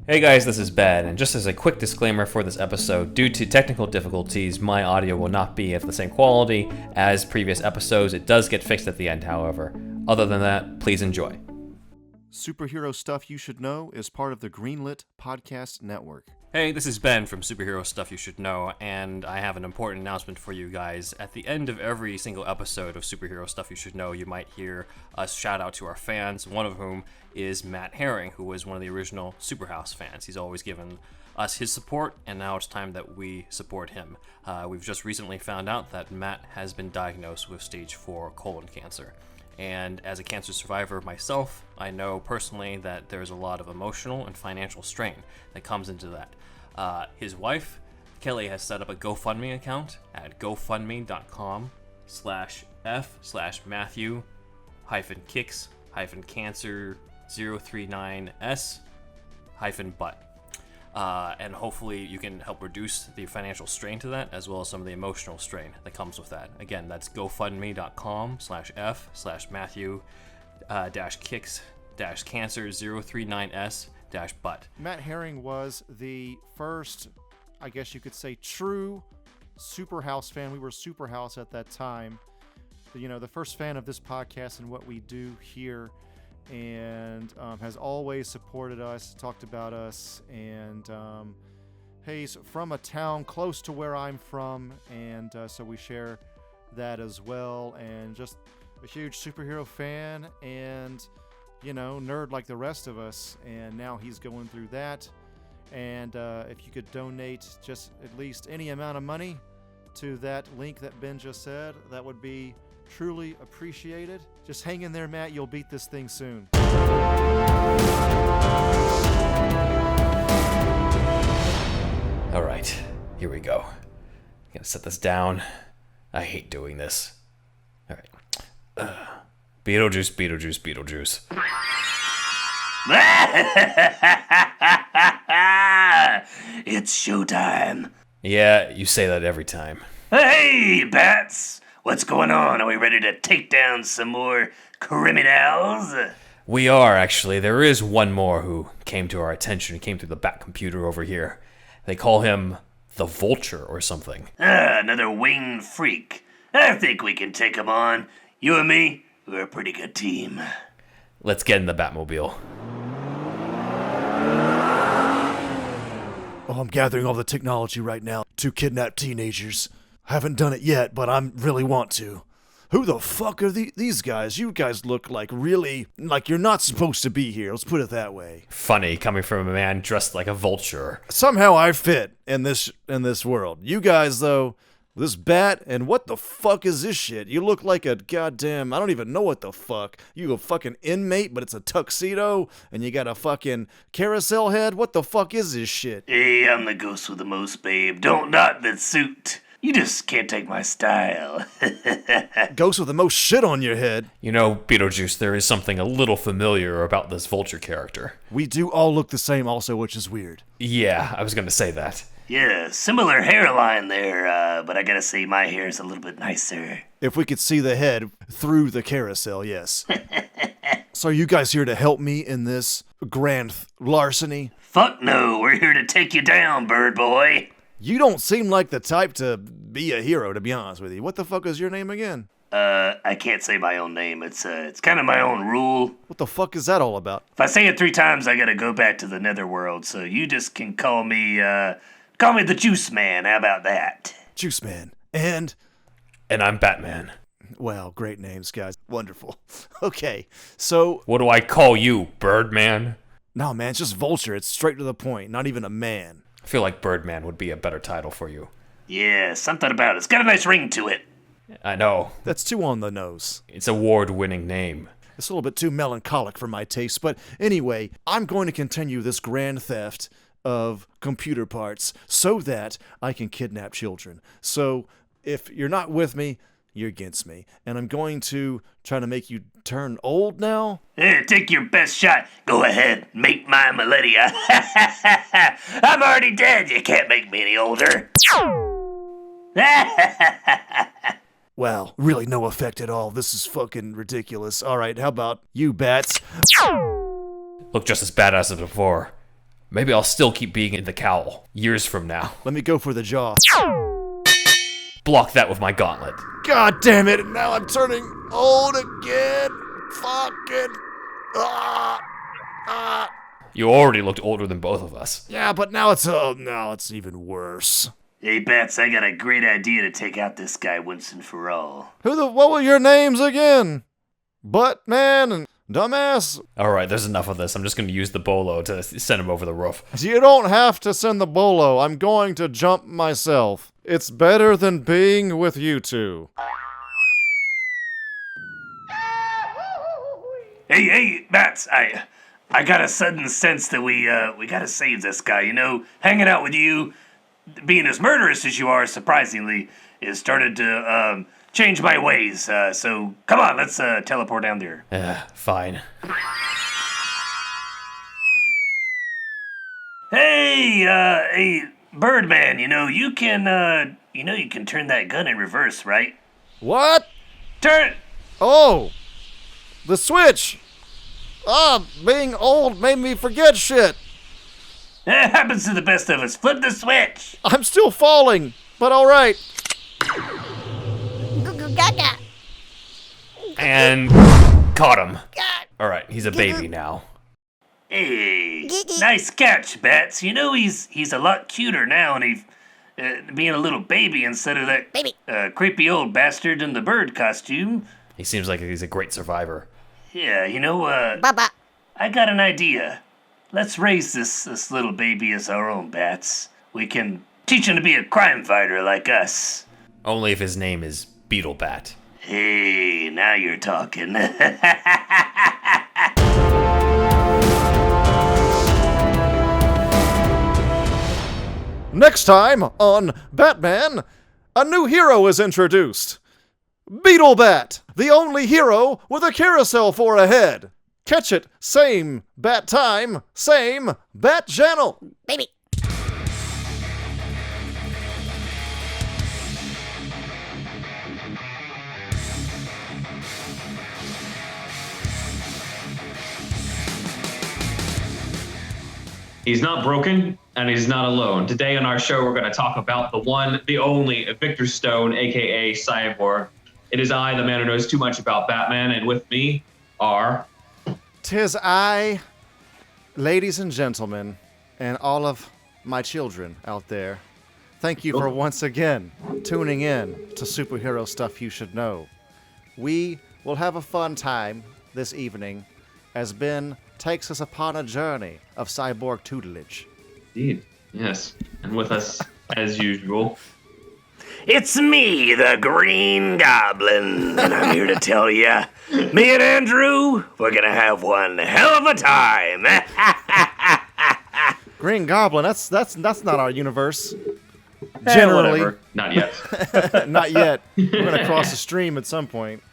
Hey guys, this is Ben, and just as a quick disclaimer for this episode, due to technical difficulties, my audio will not be of the same quality as previous episodes. It does get fixed at the end, however. Other than that, please enjoy. Superhero Stuff You Should Know is part of the Greenlit podcast network. Hey, this is Ben from Superhero Stuff You Should Know, and I have an important announcement for you guys. At the end of every single episode of Superhero Stuff You Should Know, you might hear us shout out to our fans, one of whom is Matt Herring, who was one of the original Superhouse fans. He's always given us his support, and now it's time that we support him. We've just recently found out that Matt has been diagnosed with stage 4 colon cancer. And as a cancer survivor myself, I know personally that there's a lot of emotional and financial strain that comes into that. His wife, Kelly, has set up a GoFundMe account at gofundme.com/f/Matthew-kicks-cancer039s-butt. And hopefully you can help reduce the financial strain to that, as well as some of the emotional strain that comes with that. Again, that's gofundme.com/f/Matthew-kicks-cancer039s-butt. Matt Herring was the first, I guess you could say, true Superhouse fan. We were Superhouse at that time. The first fan of this podcast and what we do here, and has always supported us, talked about us, and he's from a town close to where I'm from, and so we share that as well, and just a huge superhero fan, and nerd like the rest of us, and now he's going through that, and if you could donate just at least any amount of money to that link that Ben just said, that would be truly appreciated. Just hang in there, Matt. You'll beat this thing soon. All right, here we go. Gotta set this down. I hate doing this. All right. Beetlejuice, Beetlejuice, Beetlejuice. It's showtime. Yeah, you say that every time. Hey, bats! What's going on? Are we ready to take down some more criminals? We are, actually. There is one more who came to our attention. He came through the Bat computer over here. They call him the Vulture or something. Another winged freak. I think we can take him on. You and me, we're a pretty good team. Let's get in the Batmobile. Oh, I'm gathering all the technology right now to kidnap teenagers. Haven't done it yet, but I really want to. Who the fuck are these guys? You guys look like really, like you're not supposed to be here. Let's put it that way. Funny, coming from a man dressed like a vulture. Somehow I fit in this world. You guys, though, this bat, and what the fuck is this shit? You look like a goddamn, I don't even know what the fuck. You a fucking inmate, but it's a tuxedo, and you got a fucking carousel head? What the fuck is this shit? Hey, I'm the ghost with the most, babe. Don't knot the suit. You just can't take my style. Ghost with the most shit on your head. You know, Beetlejuice, there is something a little familiar about this Vulture character. We do all look the same also, which is weird. Yeah, I was going to say that. Yeah, similar hairline there, but I gotta say my hair's a little bit nicer. If we could see the head through the carousel, yes. So are you guys here to help me in this grand larceny? Fuck no, we're here to take you down, bird boy. You don't seem like the type to be a hero, to be honest with you. What the fuck is your name again? I can't say my own name. It's kind of my own rule. What the fuck is that all about? If I say it 3 times, I gotta go back to the netherworld, so you just can call me the Juice Man. How about that? Juice Man. And I'm Batman. Well, great names, guys. Wonderful. Okay, so... What do I call you, Birdman? No, man, it's just Vulture. It's straight to the point. Not even a man. I feel like Birdman would be a better title for you. Yeah, something about it. It's got a nice ring to it. I know. That's too on the nose. It's an award-winning name. It's a little bit too melancholic for my taste, but anyway, I'm going to continue this grand theft of computer parts so that I can kidnap children. So, if you're not with me, you're against me. And I'm going to try to make you turn old now. Here, take your best shot. Go ahead, make my millennia. I'm already dead. You can't make me any older. Wow, really no effect at all. This is fucking ridiculous. All right, how about you, bats? Look just as badass as before. Maybe I'll still keep being in the cowl years from now. Let me go for the jaw. Block that with my gauntlet. God damn it, now I'm turning old again. Fucking. You already looked older than both of us. Yeah, but now it's even worse. Hey, Bats, I got a great idea to take out this guy once and for all. What were your names again? Buttman and Dumbass? Alright, there's enough of this. I'm just gonna use the bolo to send him over the roof. You don't have to send the bolo. I'm going to jump myself. It's better than being with you two. Hey, Bats, I got a sudden sense that we gotta save this guy. You know, hanging out with you, being as murderous as you are, surprisingly, has started to change my ways. So come on, let's teleport down there. Fine. Hey, Birdman, you can turn that gun in reverse, right? What? Turn. Oh, the switch. Being old made me forget shit. It happens to the best of us. Flip the switch. I'm still falling, but all right. And caught him. Alright, he's a baby now. Hey, nice catch, Bats. He's a lot cuter now, and he's being a little baby instead of that creepy old bastard in the bird costume. He seems like he's a great survivor. Yeah, I got an idea. Let's raise this little baby as our own, Bats. We can teach him to be a crime fighter like us. Only if his name is Beetlebat. Hey, now you're talking. Next time on Batman, a new hero is introduced. Beetlebat, the only hero with a carousel for a head. Catch it, same bat time, same bat channel. Baby. He's not broken, and he's not alone. Today on our show, we're going to talk about the one, the only, Victor Stone, a.k.a. Cyborg. It is I, the man who knows too much about Batman, and with me are... 'Tis I, ladies and gentlemen, and all of my children out there. Thank you for once again tuning in to Superhero Stuff You Should Know. We will have a fun time this evening as Ben takes us upon a journey of cyborg tutelage. Indeed, yes. And with us, as usual... It's me, the Green Goblin, and I'm here to tell you, me and Andrew, we're gonna have one hell of a time. Green Goblin, that's not our universe. Generally. Whatever. Not yet. Not yet. We're gonna cross the stream at some point.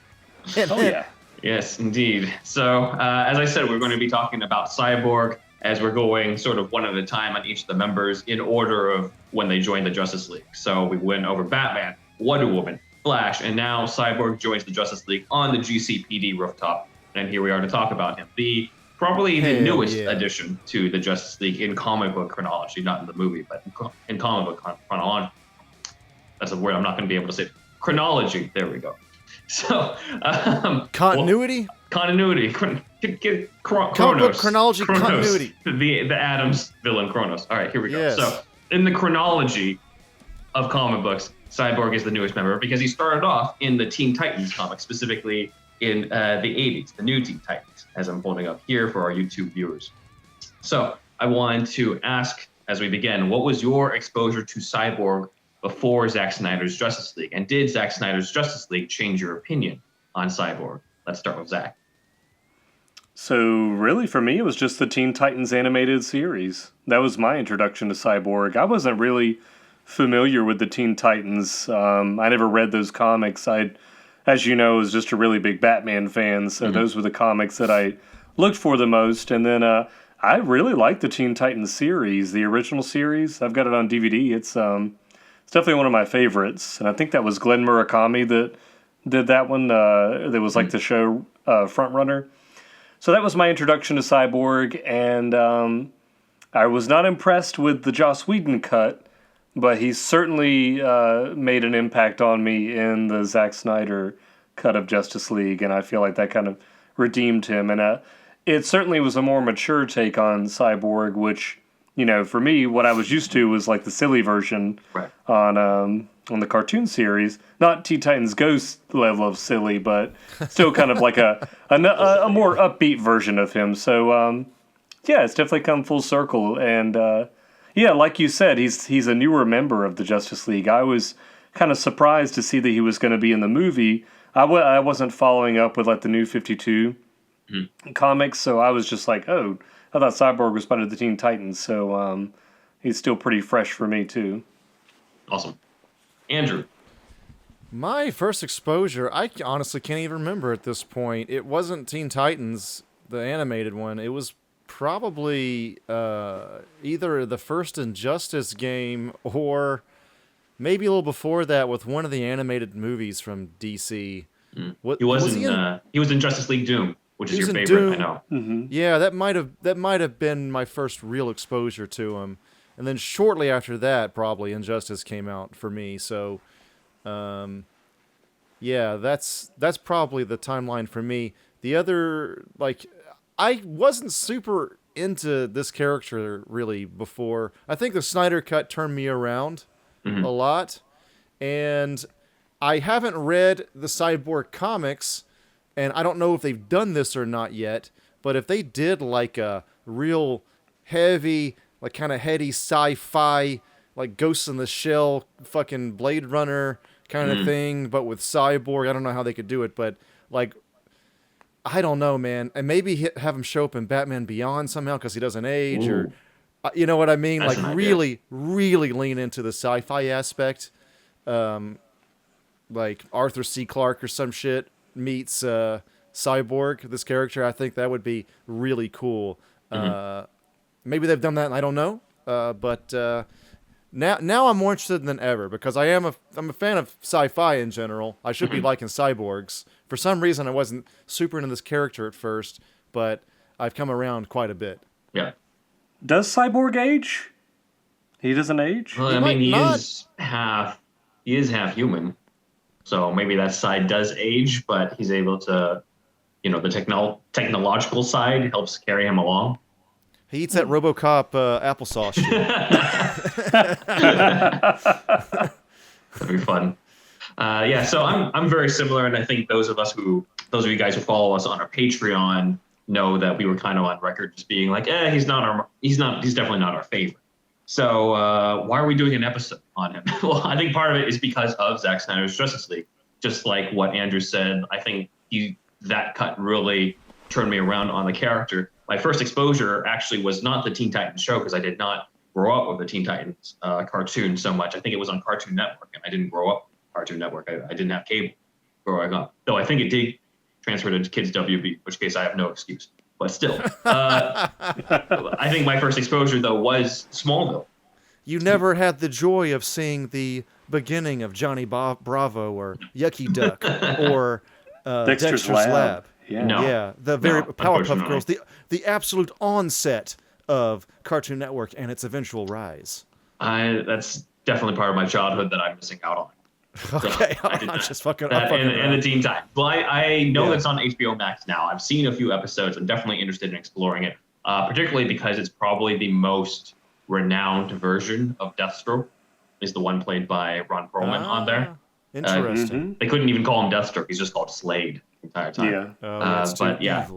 Oh yeah. Yes, indeed. So, as I said, we're going to be talking about Cyborg as we're going sort of one at a time on each of the members in order of when they joined the Justice League. So we went over Batman, Wonder Woman, Flash, and now Cyborg joins the Justice League on the GCPD rooftop. And here we are to talk about him. Probably the newest addition to the Justice League in comic book chronology, not in the movie, but in comic book chronology. That's a word I'm not going to be able to say. Chronology. There we go. So, continuity? Continuity. Chronos. Chronology, Chronos. continuity. The Adams villain Chronos. All right, here we go. Yes. So, in the chronology of comic books, Cyborg is the newest member because he started off in the Teen Titans comics, specifically in the 80s, the new Teen Titans, as I'm holding up here for our YouTube viewers. So, I wanted to ask, as we begin, what was your exposure to Cyborg before Zack Snyder's Justice League? And did Zack Snyder's Justice League change your opinion on Cyborg? Let's start with Zach. So really for me, it was just the Teen Titans animated series. That was my introduction to Cyborg. I wasn't really familiar with the Teen Titans. I never read those comics. I, as you know, was just a really big Batman fan, so those were the comics that I looked for the most. And then I really liked the Teen Titans series, the original series. I've got it on DVD. It's definitely one of my favorites, and I think that was Glenn Murakami that did that one. That was like the show frontrunner. So that was my introduction to Cyborg, and I was not impressed with the Joss Whedon cut, but he certainly made an impact on me in the Zack Snyder cut of Justice League, and I feel like that kind of redeemed him. And it certainly was a more mature take on Cyborg, which, you know, for me, what I was used to was like the silly version on the cartoon series. Not Teen Titans Ghost level of silly, but still kind of like a more upbeat version of him. So, yeah, it's definitely come full circle. And, yeah, like you said, he's a newer member of the Justice League. I was kind of surprised to see that he was going to be in the movie. I wasn't following up with like the New 52 comics, so I was just like, oh, I thought Cyborg was part of the Teen Titans, so he's still pretty fresh for me too. Awesome. Andrew. My first exposure, I honestly can't even remember at this point. It wasn't Teen Titans, the animated one. It was probably either the first Injustice game or maybe a little before that with one of the animated movies from DC. He was in Justice League Doom, which is your favorite, I know. Mm-hmm. Yeah, that might have been my first real exposure to him. And then shortly after that, probably Injustice came out for me. So, yeah, that's probably the timeline for me. The other, like, I wasn't super into this character really before. I think the Snyder cut turned me around a lot, and I haven't read the Cyborg comics, and I don't know if they've done this or not yet. But if they did like a real heavy, like kind of heady sci-fi, like Ghost in the Shell, fucking Blade Runner kind of thing, but with Cyborg, I don't know how they could do it, but like, I don't know, man. And maybe have him show up in Batman Beyond somehow because he doesn't age, or you know what I mean? That's like really lean into the sci-fi aspect. Like Arthur C. Clarke or some shit meets Cyborg, this character. I think that would be really cool. Maybe they've done that and I don't know. But now I'm more interested than ever because I'm a fan of sci-fi in general. I should be liking cyborgs. For some reason, I wasn't super into this character at first, but I've come around quite a bit. Yeah. Does Cyborg age? He doesn't age? Well, I mean, he is half human. So maybe that side does age, but he's able to, you know, the technological side helps carry him along. He eats that RoboCop applesauce shit. That'd be fun. Yeah, so I'm very similar, and I think those of you guys who follow us on our Patreon know that we were kind of on record just being like, he's definitely not our favorite. So why are we doing an episode on him? Well, I think part of it is because of Zack Snyder's Justice League. Just like what Andrew said, I think that cut really turned me around on the character. My first exposure actually was not the Teen Titans show because I did not grow up with the Teen Titans cartoon so much. I think it was on Cartoon Network, and I didn't grow up with Cartoon Network. I didn't have cable growing up. Though I think it did transfer to Kids WB, in which case I have no excuse. But still, I think my first exposure, though, was Smallville. You never had the joy of seeing the beginning of Johnny Bravo or Yucky Duck or Dexter's Lab. Yeah. No. Yeah, the Powerpuff Girls, the absolute onset of Cartoon Network and its eventual rise. That's definitely part of my childhood that I'm missing out on. Okay, So I'm just fucking and the Teen Titans. Well, I know that's on HBO Max now. I've seen a few episodes. I'm definitely interested in exploring it, particularly because it's probably the most renowned version of Deathstroke. Is the one played by Ron Perlman on there. Interesting. They couldn't even call him Deathstroke. He's just called Slade the entire time. Yeah. But yeah,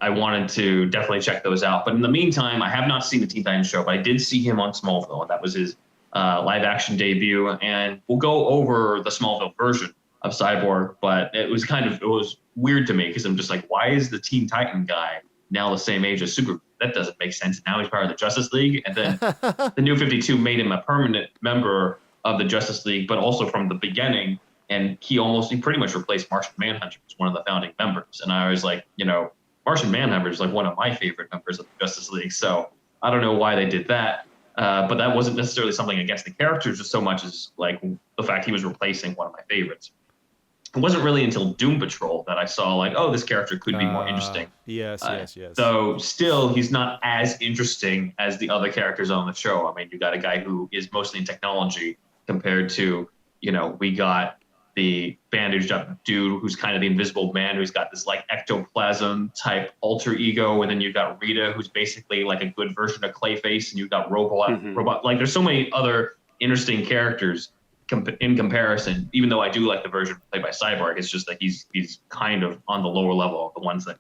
I wanted to definitely check those out. But in the meantime, I have not seen the Teen Titans show, but I did see him on Smallville, and that was his live action debut. And we'll go over the Smallville version of Cyborg, but it was weird to me because I'm just like, why is the Teen Titan guy now the same age as Superman? That doesn't make sense. Now he's part of the Justice League, and then the New 52 made him a permanent member of the Justice League, but also from the beginning. And he pretty much replaced Martian Manhunter as one of the founding members. And I was like, Martian Manhunter is like one of my favorite members of the Justice League. So I don't know why they did that. But that wasn't necessarily something against the characters just so much as like the fact he was replacing one of my favorites. it wasn't really until Doom Patrol that I saw like, oh, this character could be more interesting. Yes. Though still, he's not as interesting as the other characters on the show. I mean, you got a guy who is mostly in technology compared to, we got the bandaged up dude who's kind of the invisible man who's got this like ectoplasm type alter ego, and then you've got Rita who's basically like a good version of Clayface, and you've got robot. Like there's so many other interesting characters in comparison. Even though I do like the version played by Cyborg, it's just that he's kind of on the lower level of the ones that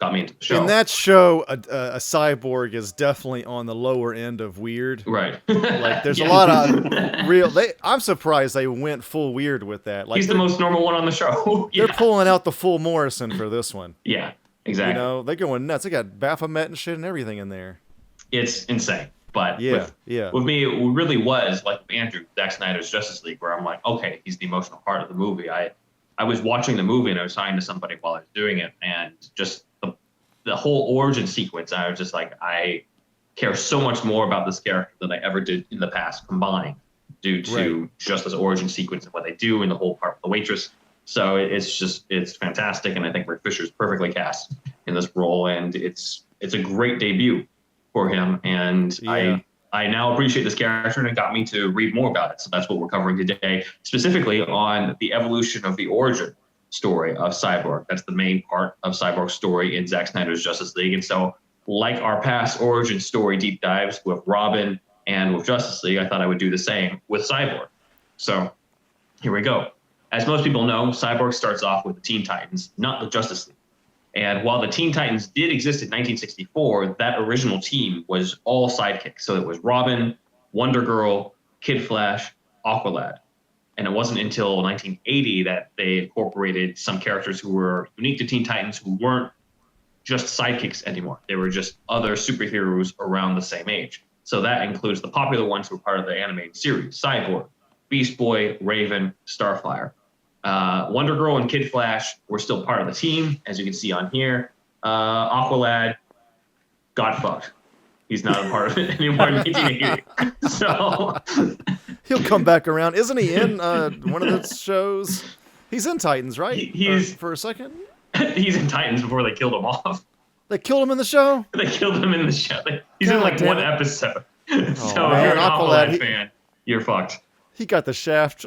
got me into the show. In that show, a Cyborg is definitely on the lower end of weird. Right. Like there's a lot of real. I'm surprised they went full weird with that. Like he's the most normal one on the show. They're pulling out the full Morrison for this one. Yeah, exactly. They're going nuts. They got Baphomet and shit and everything in there. It's insane. But with me, it really was like Andrew, Zack Snyder's Justice League, where I'm like, okay, he's the emotional part of the movie. I was watching the movie and I was talking to somebody while I was doing it, and just the whole origin sequence, I was just like, I care so much more about this character than I ever did in the past combined, due to just this origin sequence and what they do and the whole part with the waitress. So it's fantastic, and I think Rick Fisher's perfectly cast in this role, and it's a great debut for him, and I now appreciate this character, and it got me to read more about it. So that's what we're covering today, specifically on the evolution of the origin story of Cyborg. That's the main part of Cyborg's story in Zack Snyder's Justice League. And so, like our past origin story deep dives with Robin and with Justice League, I thought I would do the same with Cyborg. So here we go. As most people know, Cyborg starts off with the Teen Titans, not the Justice League. And while the Teen Titans did exist in 1964, that original team was all sidekicks. So it was Robin, Wonder Girl, Kid Flash, Aqualad. And it wasn't until 1980 that they incorporated some characters who were unique to Teen Titans, who weren't just sidekicks anymore. They were just other superheroes around the same age. So that includes the popular ones who were part of the animated series: Cyborg, Beast Boy, Raven, Starfire. Wonder Girl and Kid Flash were still part of the team, as you can see on here. Aqualad got fucked. He's not a part of it anymore in 1980. So he'll come back around. Isn't he in one of those shows? He's in Titans, right? He's for a second. He's in Titans before they killed him off. They killed him in the show? They killed him in the show. He's in like one episode. So man, if you're an Aqualad fan, you're fucked. He got the shaft.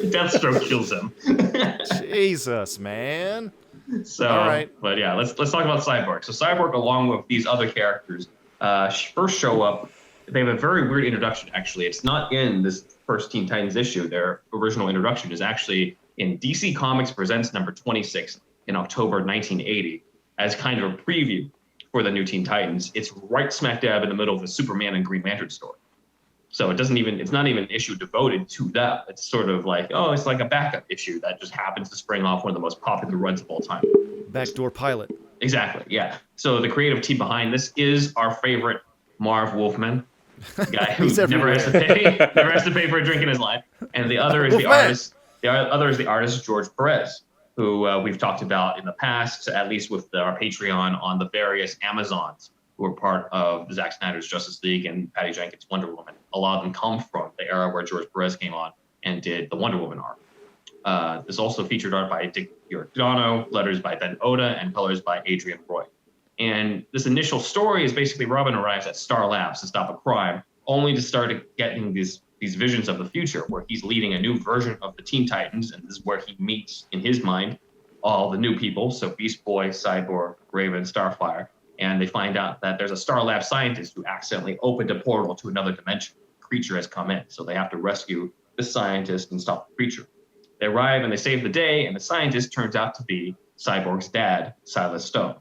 Deathstroke kills him. Jesus, man. So, all right. But yeah, let's talk about Cyborg. So Cyborg, along with these other characters, first show up. They have a very weird introduction, actually. It's not in this first Teen Titans issue. Their original introduction is actually in DC Comics Presents number 26 in October 1980 as kind of a preview for the new Teen Titans. It's right smack dab in the middle of the Superman and Green Lantern story. So it's not even an issue devoted to that. It's sort of like, it's like a backup issue that just happens to spring off one of the most popular runs of all time. Backdoor pilot. Exactly, yeah. So the creative team behind this is our favorite Marv Wolfman, the guy who never has to pay for a drink in his life. And the other is the artist. The other is the artist George Perez, who we've talked about in the past, at least with our Patreon, on the various Amazons who are part of Zack Snyder's Justice League and Patty Jenkins' Wonder Woman. A lot of them come from the era where George Perez came on and did the Wonder Woman art. This also featured art by Dick Giordano, letters by Ben Oda, and colors by Adrian Roy. And this initial story is basically Robin arrives at Star Labs to stop a crime, only to start getting these visions of the future where he's leading a new version of the Teen Titans, and this is where he meets, in his mind, all the new people, so Beast Boy, Cyborg, Raven, Starfire. And they find out that there's a Star Lab scientist who accidentally opened a portal to another dimension. A creature has come in, so they have to rescue the scientist and stop the creature. They arrive and they save the day, and the scientist turns out to be Cyborg's dad, Silas Stone.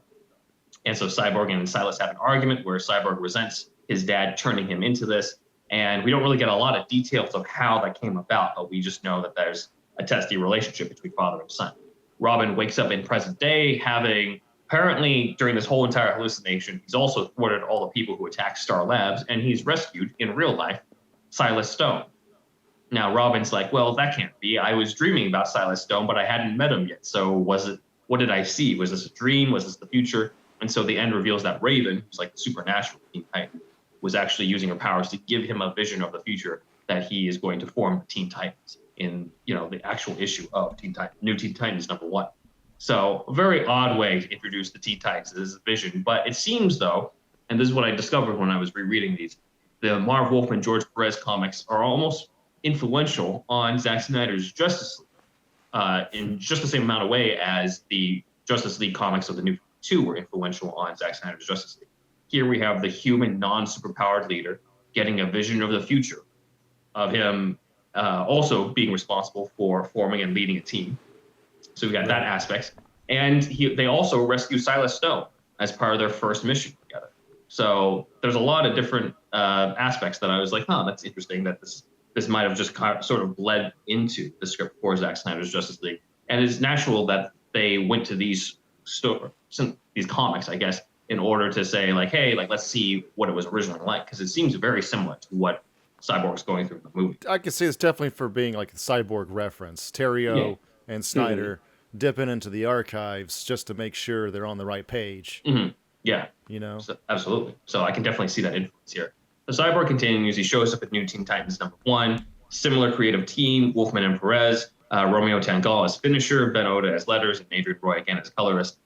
And so Cyborg and Silas have an argument where Cyborg resents his dad turning him into this, and we don't really get a lot of details of how that came about, but we just know that there's a testy relationship between father and son. Robin wakes up in present day having... Apparently, during this whole entire hallucination, he's also thwarted all the people who attacked Star Labs, and he's rescued, in real life, Silas Stone. Now, Robin's like, well, that can't be. I was dreaming about Silas Stone, but I hadn't met him yet. So what did I see? Was this a dream? Was this the future? And so the end reveals that Raven, who's like the supernatural Teen Titan, was actually using her powers to give him a vision of the future that he is going to form Teen Titans in, the actual issue of New Teen Titans #1. So a very odd way to introduce the Teen Titans as a vision. But it seems, though, and this is what I discovered when I was rereading these, the Marv Wolfman George Perez comics are almost influential on Zack Snyder's Justice League in just the same amount of way as the Justice League comics of the New 2 were influential on Zack Snyder's Justice League. Here we have the human, non-superpowered leader getting a vision of the future of him also being responsible for forming and leading a team. So we got that aspect. And they also rescue Silas Stone as part of their first mission together. So there's a lot of different aspects that I was like, that's interesting that this might have just sort of bled into the script for Zack Snyder's Justice League. And it's natural that they went to these comics, I guess, in order to say, like, hey, like, let's see what it was originally like, because it seems very similar to what Cyborg's going through in the movie. I could see it's definitely for being like a Cyborg reference. Terrio and Snyder dipping into the archives just to make sure they're on the right page. Mm-hmm. Yeah. So, absolutely. So I can definitely see that influence here. The Cyborg continues. He shows up at New Teen Titans #1. Similar creative team, Wolfman and Perez. Romeo Tangal as finisher, Ben Oda as letters, and Adrian Roy again as colorist.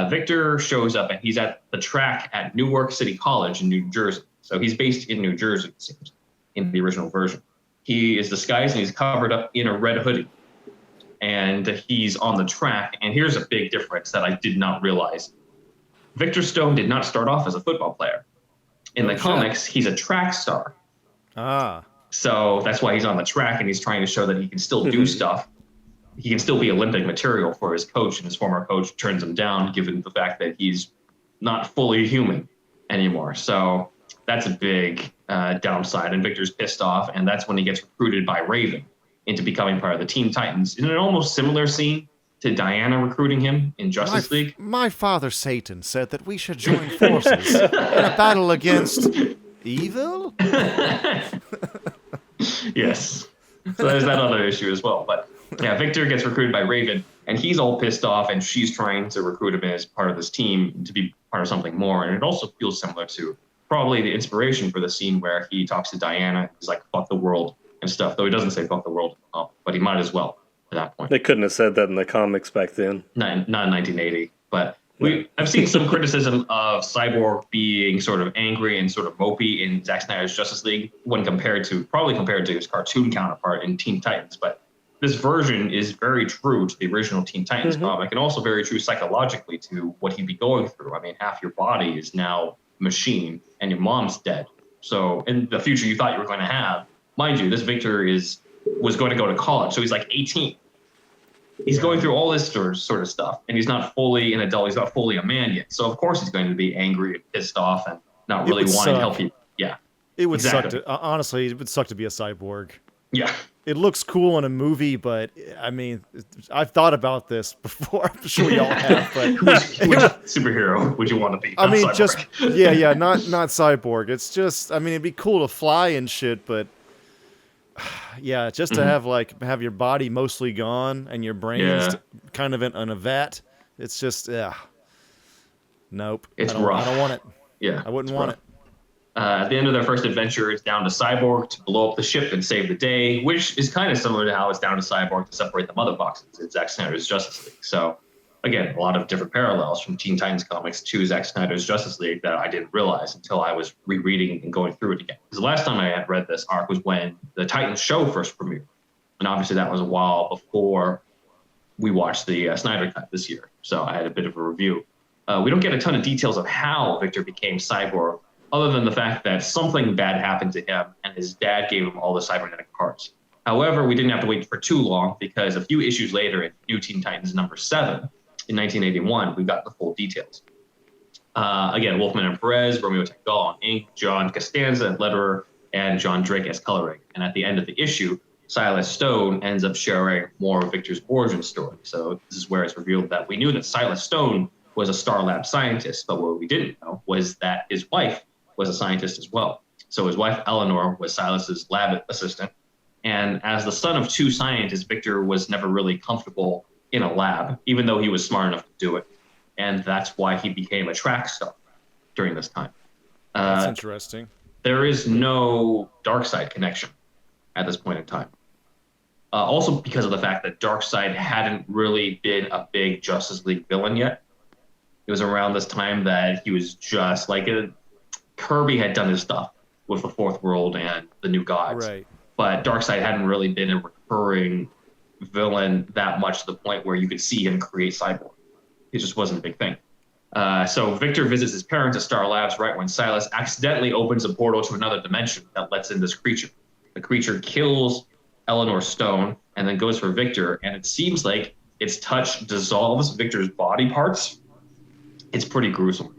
Victor shows up, and he's at the track at Newark City College in New Jersey. So he's based in New Jersey, it seems, in the original version. He is disguised, and he's covered up in a red hoodie. And he's on the track. And here's a big difference that I did not realize. Victor Stone did not start off as a football player. In the comics, he's a track star. So that's why he's on the track, and he's trying to show that he can still do stuff. He can still be Olympic material for his coach, and his former coach turns him down, given the fact that he's not fully human anymore. So that's a big downside, and Victor's pissed off, and that's when he gets recruited by Raven into becoming part of the Teen Titans in an almost similar scene to Diana recruiting him in Justice League. My father Satan said that we should join forces in a battle against evil? Yes. So there's that other issue as well. But yeah, Victor gets recruited by Raven, and he's all pissed off, and she's trying to recruit him as part of this team to be part of something more. And it also feels similar to probably the inspiration for the scene where he talks to Diana. He's like, fuck the world and stuff, though he doesn't say fuck the world, but he might as well at that point. They couldn't have said that in the comics back then. Not in 1980, but I've seen some criticism of Cyborg being sort of angry and sort of mopey in Zack Snyder's Justice League when compared to his cartoon counterpart in Teen Titans. But this version is very true to the original Teen Titans comic, and also very true psychologically to what he'd be going through. I mean, half your body is now machine, and your mom's dead. So in the future you thought you were going to have, mind you, this Victor was going to go to college, so he's like 18. He's going through all this sort of stuff, and he's not fully an adult. He's not fully a man yet. So, of course, he's going to be angry and pissed off and not really wanting to help people. Yeah. It would suck honestly, it would suck to be a cyborg. Yeah. It looks cool in a movie, but, I mean, I've thought about this before. I'm sure we all have. But which superhero would you want to be? I mean, Cyborg. not cyborg. It's just, I mean, it'd be cool to fly and shit, but... Yeah, just to have your body mostly gone and your brains kind of in a vat. It's just, nope. It's rough. I don't want it. Yeah, I wouldn't want it. At the end of their first adventure, it's down to Cyborg to blow up the ship and save the day, which is kind of similar to how it's down to Cyborg to separate the mother boxes in Zack Snyder's Justice League. So, again, a lot of different parallels from Teen Titans comics to Zack Snyder's Justice League that I didn't realize until I was rereading and going through it again. Because the last time I had read this arc was when the Titans show first premiered. And obviously that was a while before we watched the Snyder Cut this year. So I had a bit of a review. We don't get a ton of details of how Victor became Cyborg, other than the fact that something bad happened to him and his dad gave him all the cybernetic parts. However, we didn't have to wait for too long, because a few issues later in New Teen Titans #7, in 1981, we got the full details. Again, Wolfman and Perez, Romeo Tangal on ink, John Costanza as letterer, and John Drake as coloring. And at the end of the issue, Silas Stone ends up sharing more of Victor's origin story. So this is where it's revealed that we knew that Silas Stone was a Star Lab scientist, but what we didn't know was that his wife was a scientist as well. So his wife, Eleanor, was Silas's lab assistant. And as the son of two scientists, Victor was never really comfortable in a lab, even though he was smart enough to do it. And that's why he became a track star during this time. That's interesting. There is no dark side connection at this point in time. Also because of the fact that Darkseid hadn't really been a big Justice League villain yet. It was around this time that he was just like Kirby had done his stuff with the Fourth World and the New Gods. Right. But Darkseid hadn't really been a recurring villain that much to the point where you could see him create Cyborg. It just wasn't a big thing. So Victor visits his parents at Star Labs right when Silas accidentally opens a portal to another dimension that lets in this creature. The creature kills Eleanor Stone and then goes for Victor, and it seems like its touch dissolves Victor's body parts. It's pretty gruesome.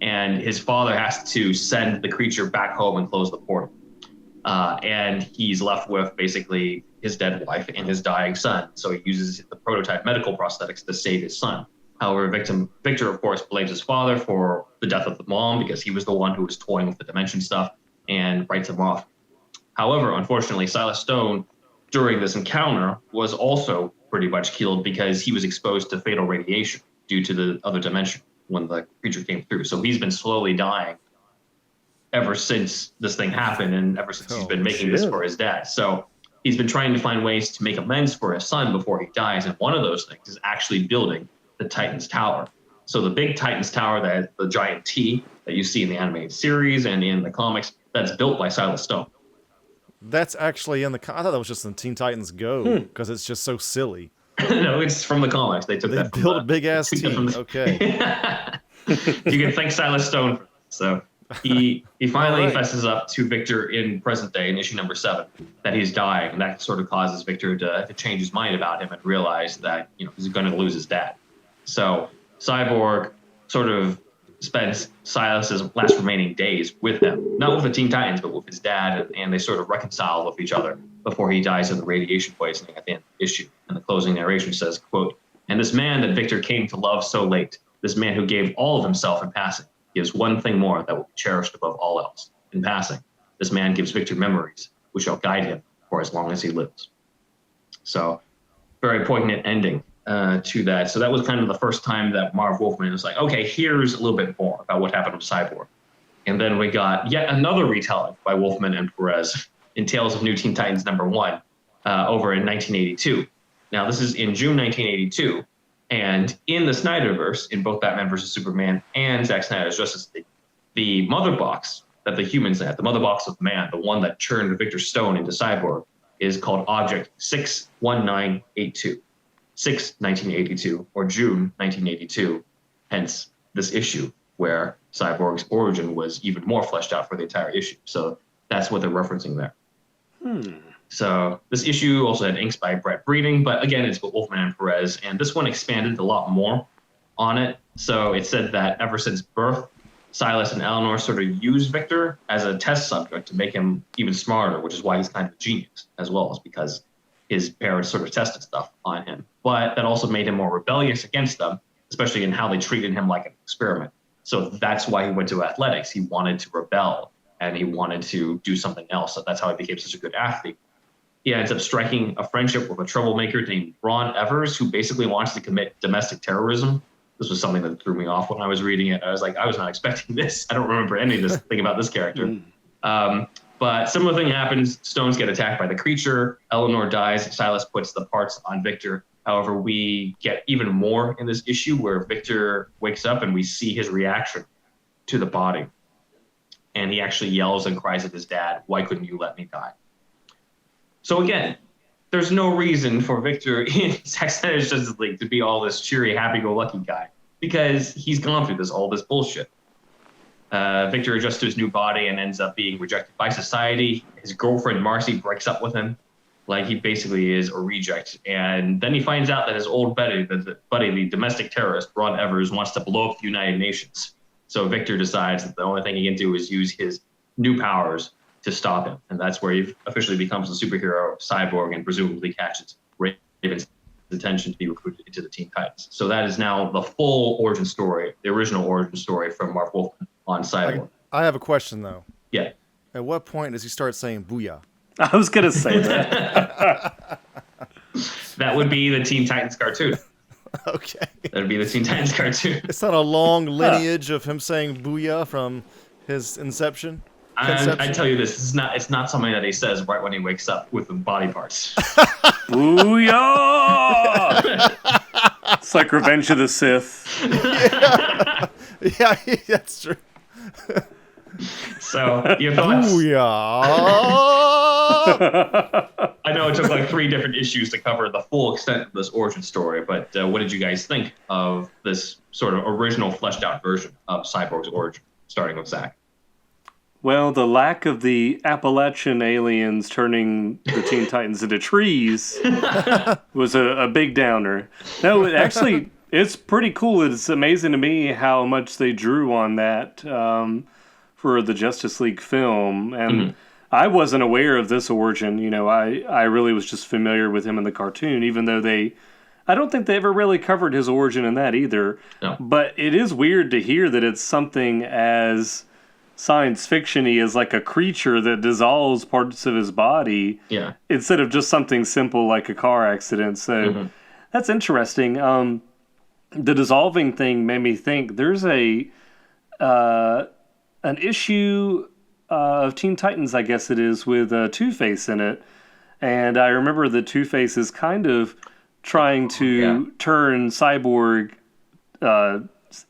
And his father has to send the creature back home and close the portal. And he's left with basically his dead wife and his dying son. So he uses the prototype medical prosthetics to save his son. However, Victor, of course, blames his father for the death of the mom because he was the one who was toying with the dimension stuff and writes him off. However, unfortunately, Silas Stone, during this encounter, was also pretty much killed because he was exposed to fatal radiation due to the other dimension when the creature came through. So he's been slowly dying ever since this thing happened and ever since he's been making this for his dad. So he's been trying to find ways to make amends for his son before he dies. And one of those things is actually building the Titans Tower. So the big Titans Tower, that the giant T that you see in the animated series and in the comics, that's built by Silas Stone. That's actually in the. I thought that was just in Teen Titans Go because it's just so silly. No, it's from the comics. They built a big ass team. Okay. You can thank Silas Stone. So he finally fesses up to Victor in present day in issue number 7 that he's dying, and that sort of causes Victor to change his mind about him and realize that he's going to lose his dad. So Cyborg sort of spends Silas's last remaining days with him, not with the Teen Titans, but with his dad, and they sort of reconcile with each other before he dies of the radiation poisoning at the end of the issue. And the closing narration says, quote, "And this man that Victor came to love so late, this man who gave all of himself in passing, gives one thing more that will be cherished above all else. In passing, this man gives Victor memories which shall guide him for as long as he lives." So very poignant ending to that. So that was kind of the first time that Marv Wolfman was like, okay, here's a little bit more about what happened with Cyborg. And then we got yet another retelling by Wolfman and Perez in Tales of New Teen Titans number 1 over in 1982. Now, this is in June 1982. And in the Snyderverse, in both Batman vs. Superman and Zack Snyder's Justice League, the mother box that the humans had, the mother box of man, the one that turned Victor Stone into Cyborg, is called Object 61982. 1982, or June 1982, hence this issue where Cyborg's origin was even more fleshed out for the entire issue. So that's what they're referencing there. So this issue also had inks by Brett Breeding, but again, it's with Wolfman and Perez, and this one expanded a lot more on it. So it said that ever since birth, Silas and Eleanor sort of used Victor as a test subject to make him even smarter, which is why he's kind of a genius as well, is because his parents sort of tested stuff on him. But that also made him more rebellious against them, especially in how they treated him like an experiment. So that's why he went to athletics. He wanted to rebel, and he wanted to do something else. So that's how he became such a good athlete. He ends up striking a friendship with a troublemaker named Ron Evers, who basically wants to commit domestic terrorism. This was something that threw me off when I was reading it. I was like, I was not expecting this. I don't remember any of this thing about this character. But similar thing happens. Stones get attacked by the creature. Eleanor dies. Silas puts the parts on Victor. However, we get even more in this issue where Victor wakes up and we see his reaction to the body. And he actually yells and cries at his dad, "Why couldn't you let me die?" So again, there's no reason for Victor in Zack Snyder's Justice League to be all this cheery, happy-go-lucky guy, because he's gone through all this bullshit. Victor adjusts to his new body and ends up being rejected by society. His girlfriend, Marcy, breaks up with him. Like, he basically is a reject. And then he finds out that his old buddy, the domestic terrorist, Ron Evers, wants to blow up the United Nations. So Victor decides that the only thing he can do is use his new powers to stop him. And that's where he officially becomes a superhero Cyborg and presumably catches Raven's attention to be recruited into the Teen Titans. So that is now the full origin story, the original origin story from Marv Wolfman on Cyborg. I have a question, though. Yeah. At what point does he start saying booyah? I was going to say that. That would be the Teen Titans cartoon. Okay. That would be the Teen Titans cartoon. It's not a long lineage of him saying booyah from his inception? I tell you this, it's not something that he says right when he wakes up with the body parts. Booyah! It's like Revenge of the Sith. Yeah, that's true. So, your thoughts? I know it took like 3 different issues to cover the full extent of this origin story, but what did you guys think of this sort of original fleshed out version of Cyborg's origin, starting with Zack? Well, the lack of the Appalachian aliens turning the Teen Titans into trees was a big downer. No, it's pretty cool. It's amazing to me how much they drew on that for the Justice League film. And I wasn't aware of this origin. You know, I really was just familiar with him in the cartoon, even though I don't think they ever really covered his origin in that either. No. But it is weird to hear that it's something as science fiction-y as like a creature that dissolves parts of his body instead of just something simple like a car accident. So that's interesting. The dissolving thing made me think there's an issue of Teen Titans, I guess it is, with Two-Face in it. And I remember the Two-Face is kind of trying to turn Cyborg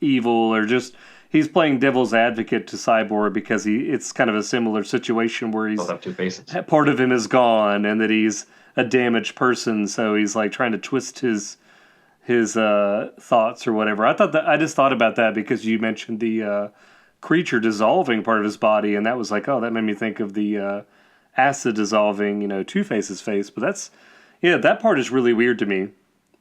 evil, or just he's playing devil's advocate to Cyborg because it's kind of a similar situation where he's part of him is gone and that he's a damaged person, so he's like trying to twist his thoughts or whatever. I just thought about that because you mentioned the creature dissolving part of his body, and that was like, oh, that made me think of the acid dissolving, Two-Face's face. But that part is really weird to me.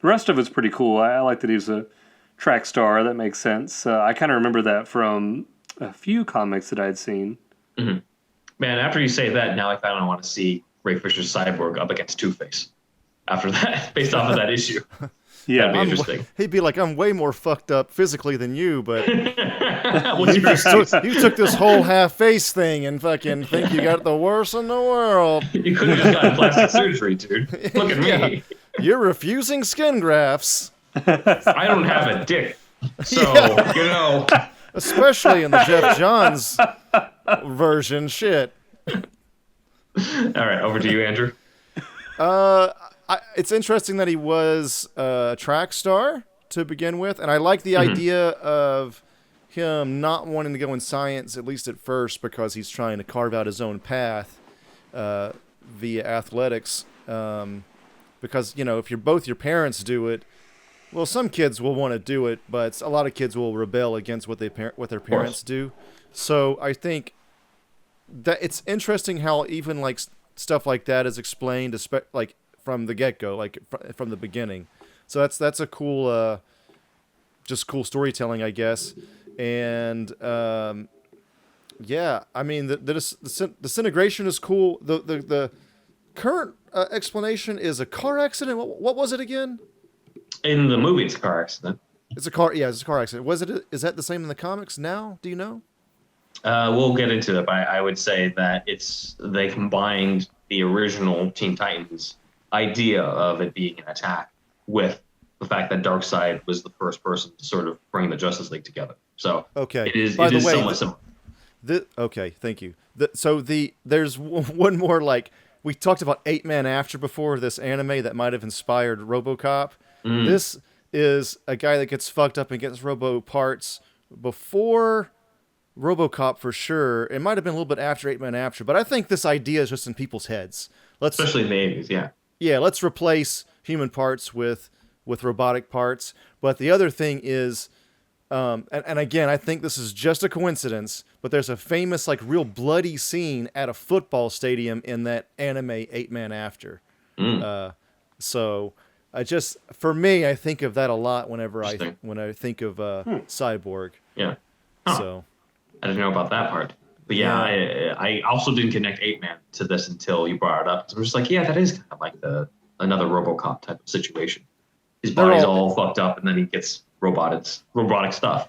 The rest of it's pretty cool. I like that he's a track star. That makes sense. I kind of remember that from a few comics that I'd seen. Man, after you say that, now I kind of want to see Ray Fisher's Cyborg up against Two-Face after that, based off of that issue. Yeah, that'd be interesting. He'd be like, I'm way more fucked up physically than you, but you took this whole half-face thing and fucking think you got the worst in the world. You could have just gotten plastic surgery, dude. Look at me. You're refusing skin grafts. I don't have a dick, so, Especially in the Jeff Johns version, shit. All right, over to you, Andrew. It's interesting that he was a track star to begin with, and I like the idea of him not wanting to go in science, at least at first, because he's trying to carve out his own path via athletics. Because, if both your parents do it, well, some kids will want to do it, but a lot of kids will rebel against what their parents do. So I think that it's interesting how even like stuff like that is explained, like from the get-go, like from the beginning. So that's a cool, just cool storytelling, I guess. And I mean the disintegration is cool. The current explanation is a car accident. What was it again? In the movie, it's a car accident. It's a car. Yeah, it's a car accident. Is that the same in the comics now? Do you know? We'll get into it, but I would say that they combined the original Teen Titans idea of it being an attack with the fact that Darkseid was the first person to sort of bring the Justice League together. So it is somewhat similar. Okay, thank you. There's one more, like, we talked about 8-Man After before, this anime that might have inspired RoboCop. This is a guy that gets fucked up and gets robo parts before RoboCop for sure. It might have been a little bit after 8-Man After, but I think this idea is just in people's heads. Especially in the 80s, yeah. Yeah, let's replace human parts with robotic parts. But the other thing is, and again, I think this is just a coincidence, but there's a famous, like, real bloody scene at a football stadium in that anime 8-Man After. So for me, I think of that a lot whenever I think of Cyborg. Yeah. So I didn't know about that part. But I also didn't connect 8-Man to this until you brought it up. So we're just like, yeah, that is kind of like another RoboCop type of situation. His body's all fucked up, and then he gets robotic stuff.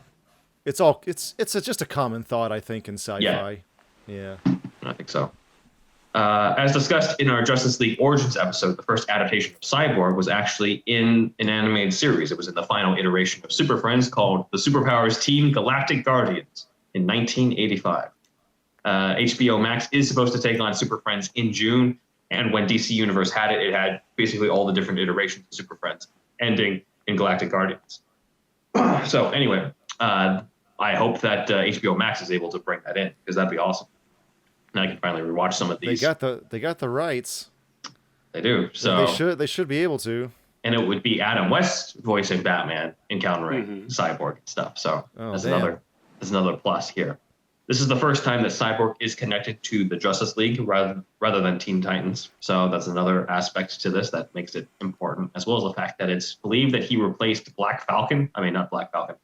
It's just a common thought, I think, in sci-fi. Yeah. I think so. As discussed in our Justice League Origins episode, the first adaptation of Cyborg was actually in an animated series. It was in the final iteration of Super Friends called The Superpowers Team Galactic Guardians in 1985. HBO Max is supposed to take on Super Friends in June, and when DC Universe had it, it had basically all the different iterations of Super Friends, ending in Galactic Guardians. So anyway, I hope that HBO Max is able to bring that in, because that'd be awesome. And I can finally rewatch some of these. They got the rights. They do. So they should be able to. And it would be Adam West voicing Batman, encountering Cyborg and stuff. So that's another plus here. This is the first time that Cyborg is connected to the Justice League rather than Teen Titans. So that's another aspect to this that makes it important, as well as the fact that it's believed that he replaced Black Falcon. I mean, not Black Falcon.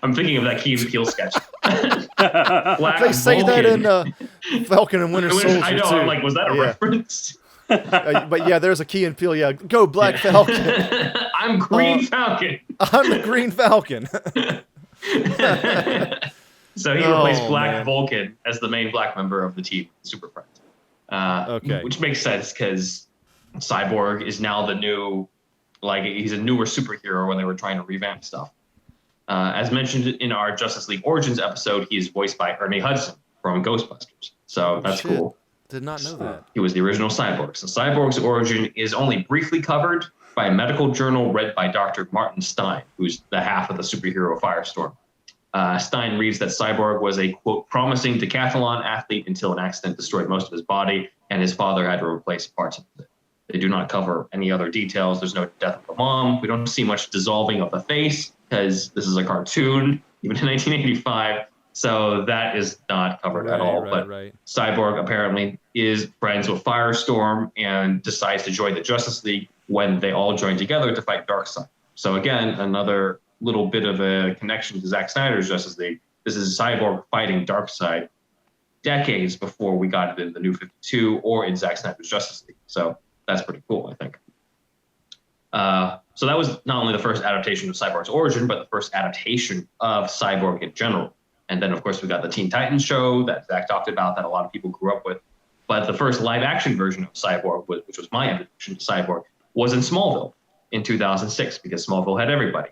I'm thinking of that Key and Peele sketch. They say Vulcan. That in Falcon and Winter Soldier. I know. Too. I'm like, was that a reference? But yeah, there's a Key and Peele. Yeah, go Black Falcon. I'm Green Falcon. I'm the Green Falcon. So he replaced Black Vulcan as the main black member of the team, Super Friends. Which makes sense because Cyborg is now the new, he's a newer superhero when they were trying to revamp stuff. As mentioned in our Justice League Origins episode, he is voiced by Ernie Hudson from Ghostbusters. So that's cool. Did not know that. He was the original Cyborg. So Cyborg's origin is only briefly covered by a medical journal read by Dr. Martin Stein, who's the half of the superhero Firestorm. Stein reads that Cyborg was a, quote, promising decathlon athlete until an accident destroyed most of his body, and his father had to replace parts of it. They do not cover any other details. There's no death of the mom. We don't see much dissolving of the face, because this is a cartoon, even in 1985. So that is not covered at all. But Cyborg apparently is friends with Firestorm and decides to join the Justice League when they all join together to fight Darkseid. So again, another little bit of a connection to Zack Snyder's Justice League. This is Cyborg fighting Darkseid decades before we got it in the New 52 or in Zack Snyder's Justice League. So that's pretty cool, I think. So that was not only the first adaptation of Cyborg's origin, but the first adaptation of Cyborg in general. And then, of course, we got the Teen Titans show that Zach talked about that a lot of people grew up with. But the first live-action version of Cyborg, which was my introduction to Cyborg, was in Smallville in 2006, because Smallville had everybody.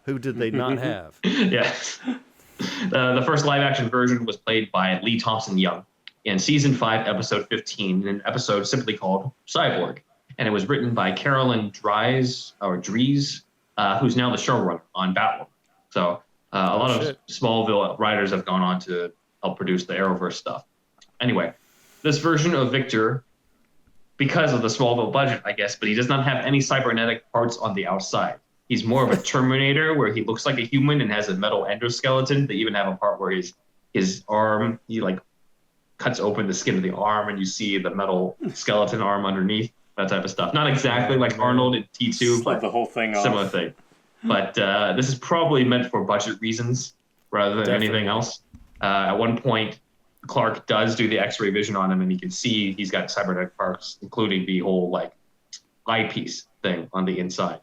Who did they not have? Yes. The first live-action version was played by Lee Thompson Young in Season 5, Episode 15, in an episode simply called Cyborg. And it was written by Carolyn Dries, who's now the showrunner on Batwoman. So a lot of Smallville writers have gone on to help produce the Arrowverse stuff. Anyway, this version of Victor, because of the Smallville budget, I guess, but he does not have any cybernetic parts on the outside. He's more of a Terminator, where he looks like a human and has a metal endoskeleton. They even have a part where his arm, he cuts open the skin of the arm and you see the metal skeleton arm underneath, that type of stuff. Not exactly like Arnold in T2, but the whole thing similar off. thing. But this is probably meant for budget reasons rather than anything else. At one point, Clark does do the X-ray vision on him, and you can see he's got cybernetic parts, including the whole eyepiece thing on the inside.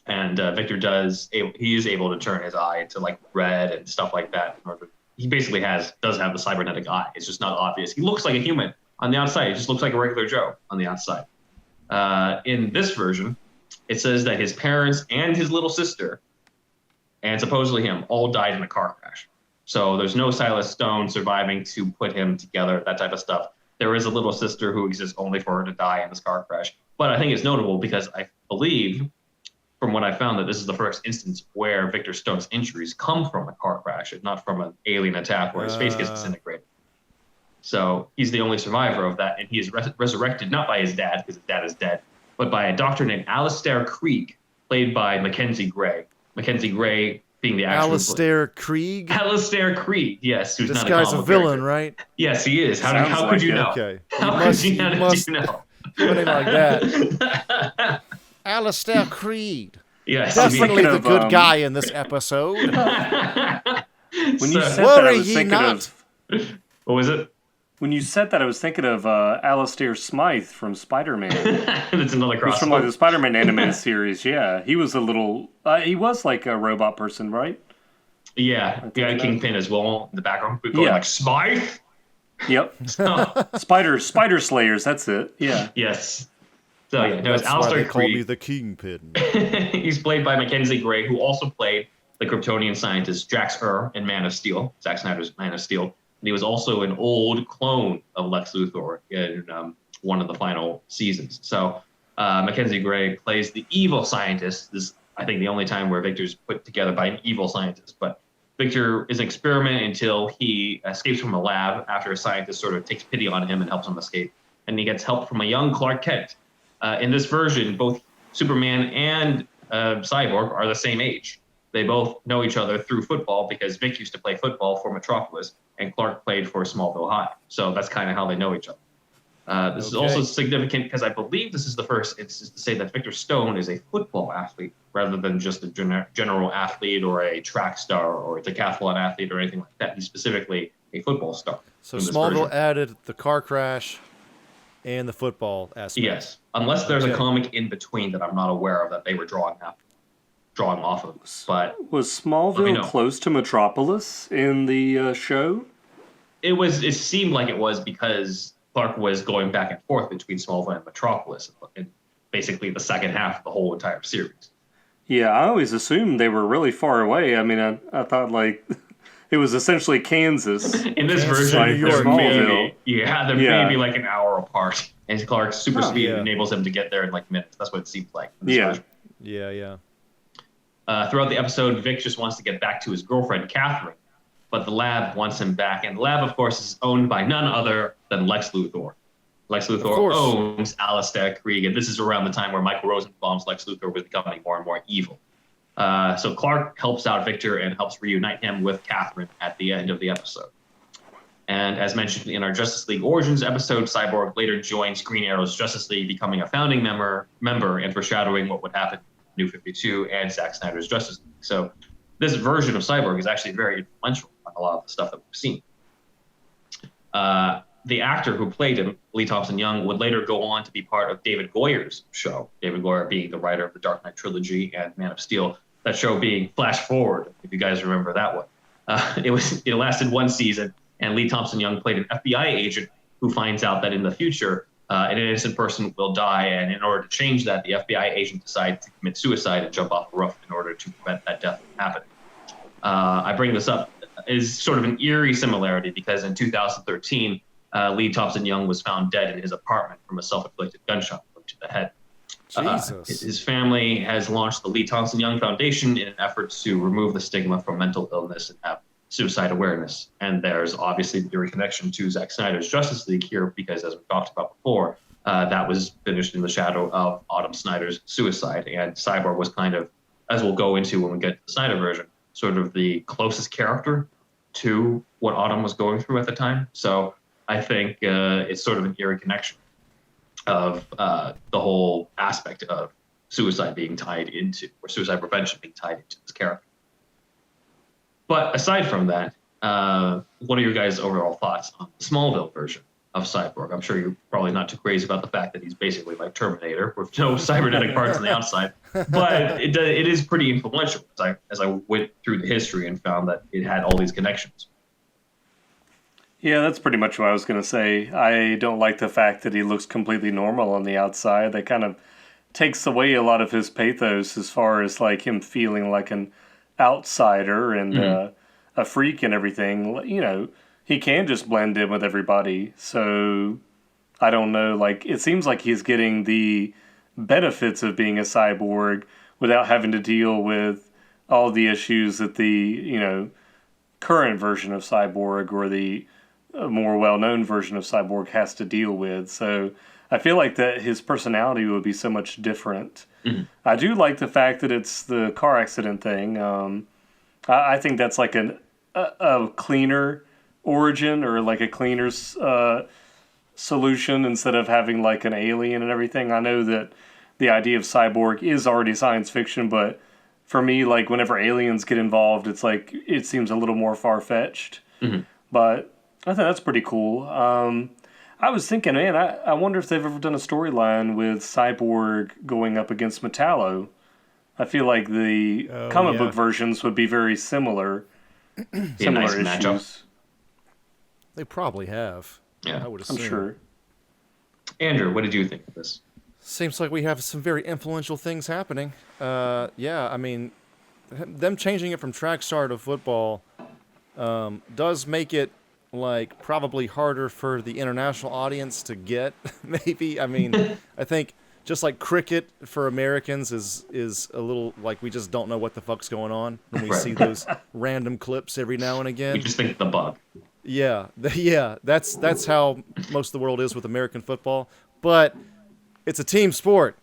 And Victor he is able to turn his eye into red and stuff like that. He basically does have the cybernetic eye. It's just not obvious. He looks like a human on the outside. He just looks like a regular Joe on the outside. In this version, it says that his parents and his little sister, and supposedly him, all died in a car crash. So there's no Silas Stone surviving to put him together, that type of stuff. There is a little sister who exists only for her to die in this car crash. But I think it's notable because I believe, from what I found, that this is the first instance where Victor Stone's injuries come from a car crash and not from an alien attack where his face gets disintegrated. So he's the only survivor of that, and he is resurrected not by his dad, because his dad is dead, but by a doctor named Alistair Krieg, played by Mackenzie Gray. Mackenzie Gray being the actual... Alistair Krieg? Alistair Krieg, yes. Who's this not guy's a villain, character. Right? Yes, he is. How could you know? Okay. How did you know? Put him like that. Alistair Krieg. Yes. Definitely the good guy in this episode. When you said Worry that, I was ye thinking not. What was it? When you said that, I was thinking of Alistair Smythe from Spider-Man. That's another crossover. He's from the Spider-Man animated series. Yeah, he was a little. He was like a robot person, right? Yeah, Kingpin as well in the background. People are like Smythe. Yep. Spider Slayers. That's it. Yeah. Yes. So yeah, no, it's That's Alistair why they call Krieg. me the Kingpin. He's played by Mackenzie Gray, who also played the Kryptonian scientist Drax in Man of Steel, Zack Snyder's Man of Steel. And he was also an old clone of Lex Luthor in one of the final seasons. So Mackenzie Gray plays the evil scientist. This is, I think, the only time where Victor's put together by an evil scientist. But Victor is an experiment until he escapes from a lab after a scientist sort of takes pity on him and helps him escape. And he gets help from a young Clark Kent. In this version, both Superman and Cyborg are the same age. They both know each other through football because Vic used to play football for Metropolis and Clark played for Smallville High. So that's kind of how they know each other. This is also significant because I believe this is the first instance to say that Victor Stone is a football athlete rather than just a general athlete or a track star or a decathlon athlete or anything like that. He's specifically a football star. So Smallville added the car crash and the football aspect. Yes, unless there's a comic in between that I'm not aware of that they were drawing off of. But was Smallville close to Metropolis in the show? It seemed like it was because Clark was going back and forth between Smallville and Metropolis in basically the second half of the whole entire series. Yeah, I always assumed they were really far away. I mean, I thought like it was essentially Kansas. In this version, like they're Smallville. maybe like an hour apart. And Clark's super speed enables him to get there in like minutes. That's what it seems like. Version. Yeah. Throughout the episode, Vic just wants to get back to his girlfriend, Catherine, but the lab wants him back. And the lab, of course, is owned by none other than Lex Luthor. Lex Luthor owns Alistair Krieg, and this is around the time where Michael Rosenbaum's Lex Luthor was becoming more and more evil. So Clark helps out Victor and helps reunite him with Catherine at the end of the episode. And as mentioned in our Justice League Origins episode, Cyborg later joins Green Arrow's Justice League, becoming a founding member and foreshadowing what would happen in New 52 and Zack Snyder's Justice League. So this version of Cyborg is actually very influential on a lot of the stuff that we've seen. The actor who played him, Lee Thompson Young, would later go on to be part of David Goyer's show. David Goyer being the writer of the Dark Knight trilogy and Man of Steel. That show being Flash Forward, if you guys remember that one. It lasted one season, and Lee Thompson Young played an FBI agent who finds out that in the future, an innocent person will die, and in order to change that, the FBI agent decides to commit suicide and jump off a roof in order to prevent that death from happening. I bring this up as sort of an eerie similarity because in 2013, Lee Thompson Young was found dead in his apartment from a self-inflicted gunshot to the head. Jesus. His family has launched the Lee Thompson Young Foundation in an effort to remove the stigma from mental illness and have suicide awareness. And there's obviously the connection to Zack Snyder's Justice League here because, as we talked about before, that was finished in the shadow of Autumn Snyder's suicide. And Cyborg was kind of, as we'll go into when we get to the Snyder version, sort of the closest character to what Autumn was going through at the time. So I think it's sort of an eerie connection of the whole aspect of suicide being tied into, or suicide prevention being tied into this character. But aside from that, what are your guys' overall thoughts on the Smallville version of Cyborg? I'm sure you're probably not too crazy about the fact that he's basically like Terminator with no cybernetic parts on the outside, but it is pretty influential as I went through the history and found that it had all these connections. Yeah, that's pretty much what I was going to say. I don't like the fact that he looks completely normal on the outside. That kind of takes away a lot of his pathos as far as like him feeling like an outsider and a freak and everything. You know, he can just blend in with everybody. So I don't know. Like, it seems like he's getting the benefits of being a cyborg without having to deal with all the issues that the, you know, current version of Cyborg or the more well-known version of Cyborg has to deal with. So I feel like that his personality would be so much different. Mm-hmm. I do like the fact that it's the car accident thing. I think that's like a cleaner origin or like a cleaner solution instead of having like an alien and everything. I know that the idea of Cyborg is already science fiction, but for me, like whenever aliens get involved, it's like it seems a little more far-fetched. Mm-hmm. But I think that's pretty cool. I was thinking, man, I wonder if they've ever done a storyline with Cyborg going up against Metallo. I feel like the comic book versions would be very similar. Similar issues. Matchup. They probably have. Yeah, I would assume. I'm sure. Andrew, what did you think of this? Seems like we have some very influential things happening. Yeah, I mean, them changing it from track star to football does make it like probably harder for the international audience to get. Maybe, I mean, I think just like cricket for Americans is a little like we just don't know what the fuck's going on when we see those random clips every now and again. We just think the bug. Yeah, that's how most of the world is with American football. But it's a team sport,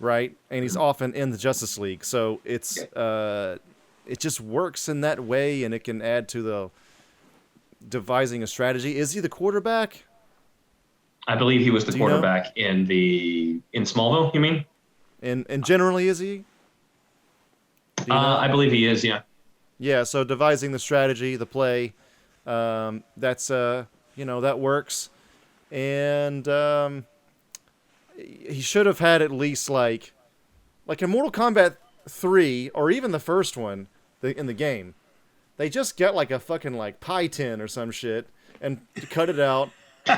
right? And he's often in the Justice League, so it's it just works in that way, and it can add to the devising a strategy. Is he the quarterback? I believe he was the quarterback in Smallville. You mean? And generally, is he? I believe he is. Yeah. Yeah. So devising the strategy, the play, that's that works, and he should have had at least like in Mortal Kombat 3 or even the first one in the game. They just get like a fucking like pie tin or some shit and cut it out,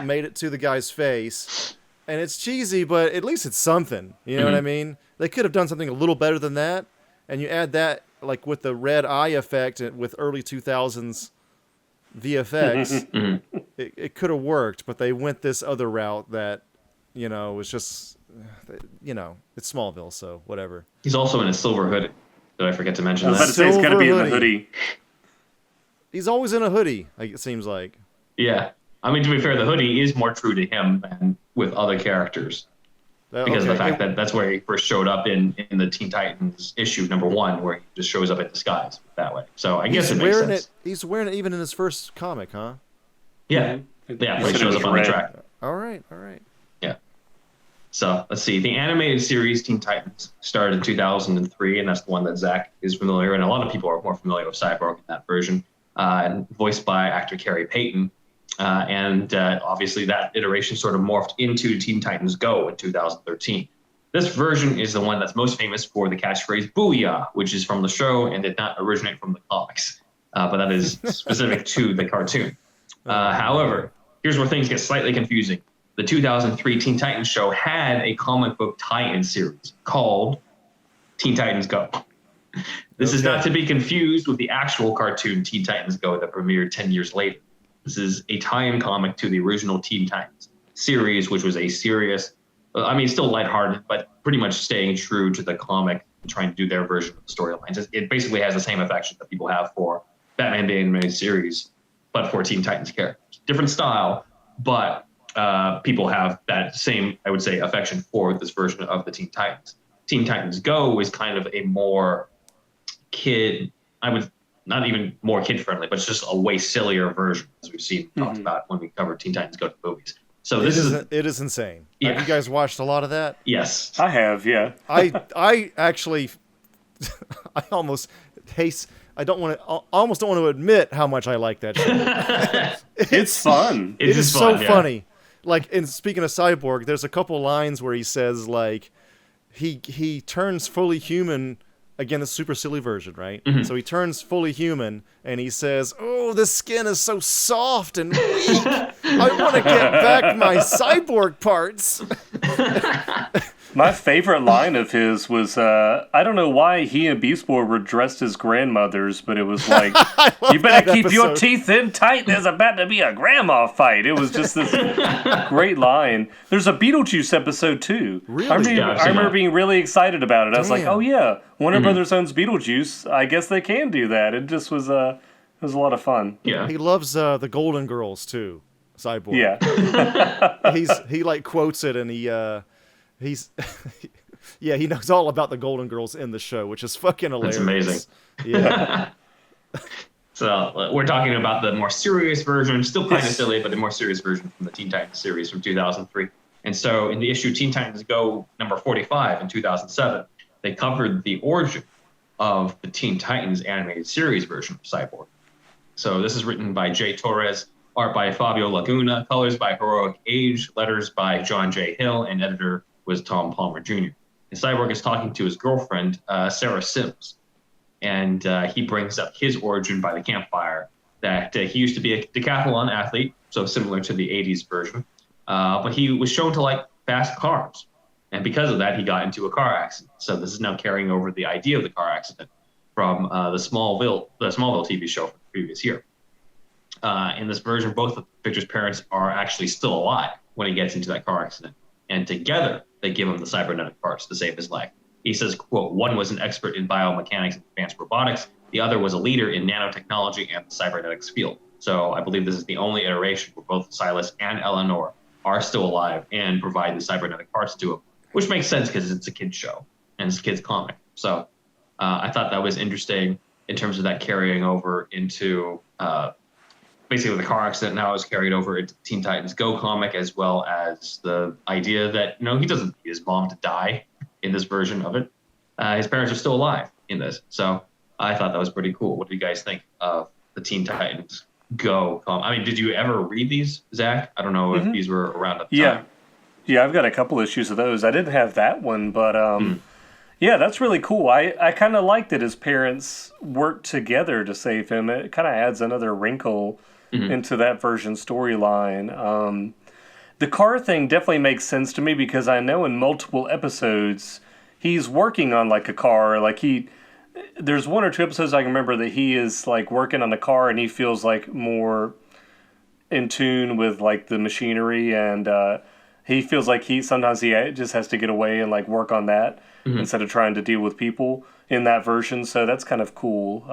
made it to the guy's face, and it's cheesy, but at least it's something. You know what I mean? They could have done something a little better than that, and you add that like with the red eye effect with early 2000s VFX, it could have worked, but they went this other route that, was just, it's Smallville, so whatever. He's also in a silver hoodie. Did I forget to mention I was that? about to say it's got to be in the hoodie. He's always in a hoodie, it seems like. Yeah. I mean, to be fair, the hoodie is more true to him than with other characters. Because of the fact that that's where he first showed up in the Teen Titans issue #1, where he just shows up in disguise that way. So I guess it makes sense. He's wearing it even in his first comic, huh? Yeah. Yeah, where he shows up on the track. All right. Yeah. So let's see. The animated series Teen Titans started in 2003, and that's the one that Zack is familiar, and a lot of people are more familiar with Cyborg in that version, and voiced by actor Carrie Payton. And obviously that iteration sort of morphed into Teen Titans Go in 2013. This version is the one that's most famous for the catchphrase "Booyah," which is from the show and did not originate from the comics, but that is specific to the cartoon. However, here's where things get slightly confusing. The 2003 Teen Titans show had a comic book tie-in series called Teen Titans Go. This is not to be confused with the actual cartoon Teen Titans Go that premiered 10 years later. This is a tie-in comic to the original Teen Titans series, which was a serious, still lighthearted, but pretty much staying true to the comic and trying to do their version of the storylines. It basically has the same affection that people have for Batman the Animated Series, but for Teen Titans characters. Different style, but people have that same, I would say, affection for this version of the Teen Titans. Teen Titans Go is kind of a more not even more kid-friendly, but it's just a way sillier version, as we've seen talked about when we covered Teen Titans Go to movies. So it is insane. Yeah. Have you guys watched a lot of that? Yes, I have. Yeah, I actually, I almost don't want to admit how much I like that show. It's fun. It is fun, so funny. Like, in speaking of Cyborg, there's a couple lines where he says like he turns fully human. Again, the super silly version, right? So he turns fully human, and he says, "Oh, the skin is so soft and weak. I want to get back my cyborg parts." My favorite line of his was, I don't know why he and Beast Boy were dressed as grandmothers, but it was like, you better keep your teeth in tight, there's about to be a grandma fight. It was just this great line. There's a Beetlejuice episode, too. Really? I remember being really excited about it. I was like, oh yeah, Warner Brothers owns Beetlejuice. I guess they can do that. It just was, it was a lot of fun. Yeah. He loves the Golden Girls, too, Cyborg. Yeah. He like quotes it, and he knows all about the Golden Girls in the show, which is fucking hilarious. That's amazing. Yeah. So we're talking about the more serious version, still kind of silly, but the more serious version from the Teen Titans series from 2003. And so in the issue Teen Titans Go number 45 in 2007, they covered the origin of the Teen Titans animated series version of Cyborg. So this is written by Jay Torres, art by Fabio Laguna, colors by Heroic Age, letters by John J. Hill, and editor was Tom Palmer Jr. And Cyborg is talking to his girlfriend, Sarah Sims. And he brings up his origin by the campfire, that he used to be a decathlon athlete, so similar to the 80s version. But he was shown to like fast cars. And because of that, he got into a car accident. So this is now carrying over the idea of the car accident from the Smallville TV show from the previous year. in this version, both of Victor's parents are actually still alive when he gets into that car accident. And together, they give him the cybernetic parts to save his life. He says, quote, one was an expert in biomechanics and advanced robotics. The other was a leader in nanotechnology and the cybernetics field. So I believe this is the only iteration where both Silas and Eleanor are still alive and provide the cybernetic parts to him, which makes sense because it's a kid's show and it's a kid's comic. So I thought that was interesting in terms of that carrying over into basically the car accident. Now is carried over into Teen Titans Go comic, as well as the idea that, he doesn't need his mom to die in this version of it. His parents are still alive in this. So I thought that was pretty cool. What do you guys think of the Teen Titans Go comic? I mean, did you ever read these, Zach? I don't know if these were around at the time. Yeah, I've got a couple issues of those. I didn't have that one, but yeah, that's really cool. I kind of liked that his parents worked together to save him. It kind of adds another wrinkle into that version storyline. The car thing definitely makes sense to me because I know in multiple episodes he's working on like a car. Like there's one or two episodes I can remember that he is like working on the car and he feels like more in tune with like the machinery, and he feels like sometimes he just has to get away and like work on that instead of trying to deal with people in that version. So that's kind of cool.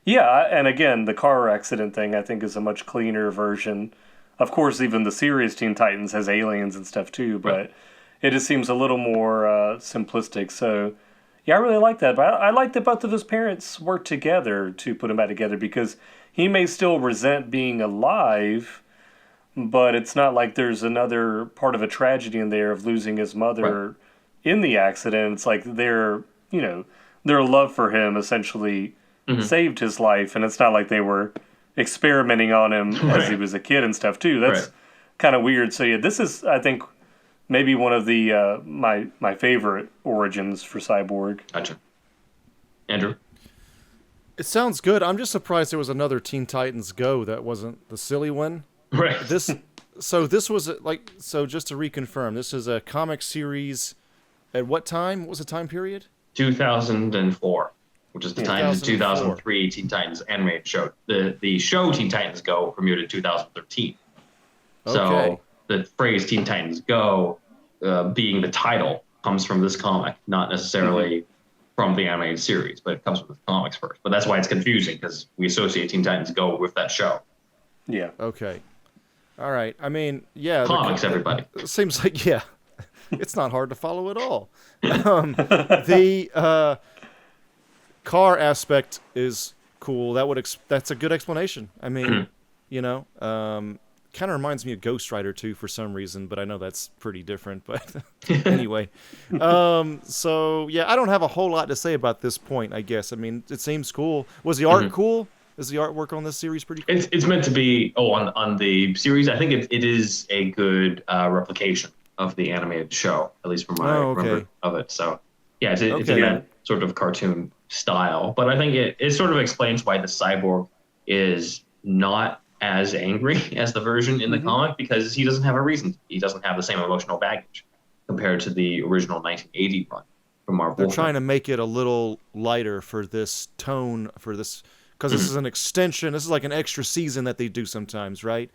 Yeah, and again, the car accident thing I think is a much cleaner version. Of course, even the serious Teen Titans has aliens and stuff too, but it just seems a little more simplistic. So yeah, I really like that. But I like that both of his parents worked together to put him back together, because he may still resent being alive, but it's not like there's another part of a tragedy in there of losing his mother in the accident. It's like their love for him essentially saved his life, and it's not like they were experimenting on him as he was a kid and stuff too. That's kind of weird. So yeah, this is, I think, maybe one of the my favorite origins for Cyborg. Gotcha. Andrew? It sounds good. I'm just surprised there was another Teen Titans Go that wasn't the silly one. Right. This was just to reconfirm, this is a comic series at what time? What was the time period? 2004, which is the time the 2003 Teen Titans animated show. The show Teen Titans Go premiered in 2013. Okay. So the phrase Teen Titans Go being the title comes from this comic, not necessarily from the animated series, but it comes from the comics first. But that's why it's confusing, because we associate Teen Titans Go with that show. Yeah. Okay. All right. I mean, yeah. Comics, everybody. It seems like, yeah, it's not hard to follow at all. The car aspect is cool. That's a good explanation. I mean, kind of reminds me of Ghost Rider too for some reason, but I know that's pretty different. But anyway, so yeah, I don't have a whole lot to say about this point, I guess. I mean, it seems cool. Was the art cool? Is the artwork on this series pretty cool? It's meant to be. On the series, I think it is a good replication of the animated show, at least from my remember of it. So yeah, it's in that sort of cartoon style. But I think it sort of explains why the Cyborg is not as angry as the version in the comic, because he doesn't have a reason. He doesn't have the same emotional baggage compared to the original 1980 run from Marv Wolfman. They're trying to make it a little lighter for this tone, for this, because this is an extension. This is like an extra season that they do sometimes, right?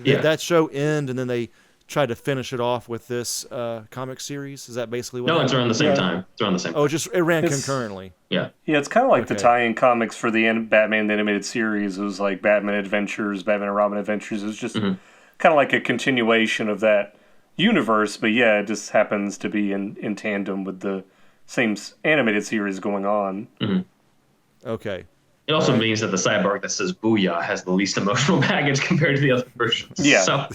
Yeah. That show end, and then they try to finish it off with this comic series. Is that basically what No, happened? It's around the same time. It's around the same time. Oh, it ran concurrently. Yeah. Yeah, it's kind of like the tie-in comics for the Batman the Animated Series. It was like Batman Adventures, Batman and Robin Adventures. It was just kind of like a continuation of that universe, but yeah, it just happens to be in tandem with the same animated series going on. Okay. It also means that the Cyborg that says "Booyah" has the least emotional baggage compared to the other versions. Yeah. So.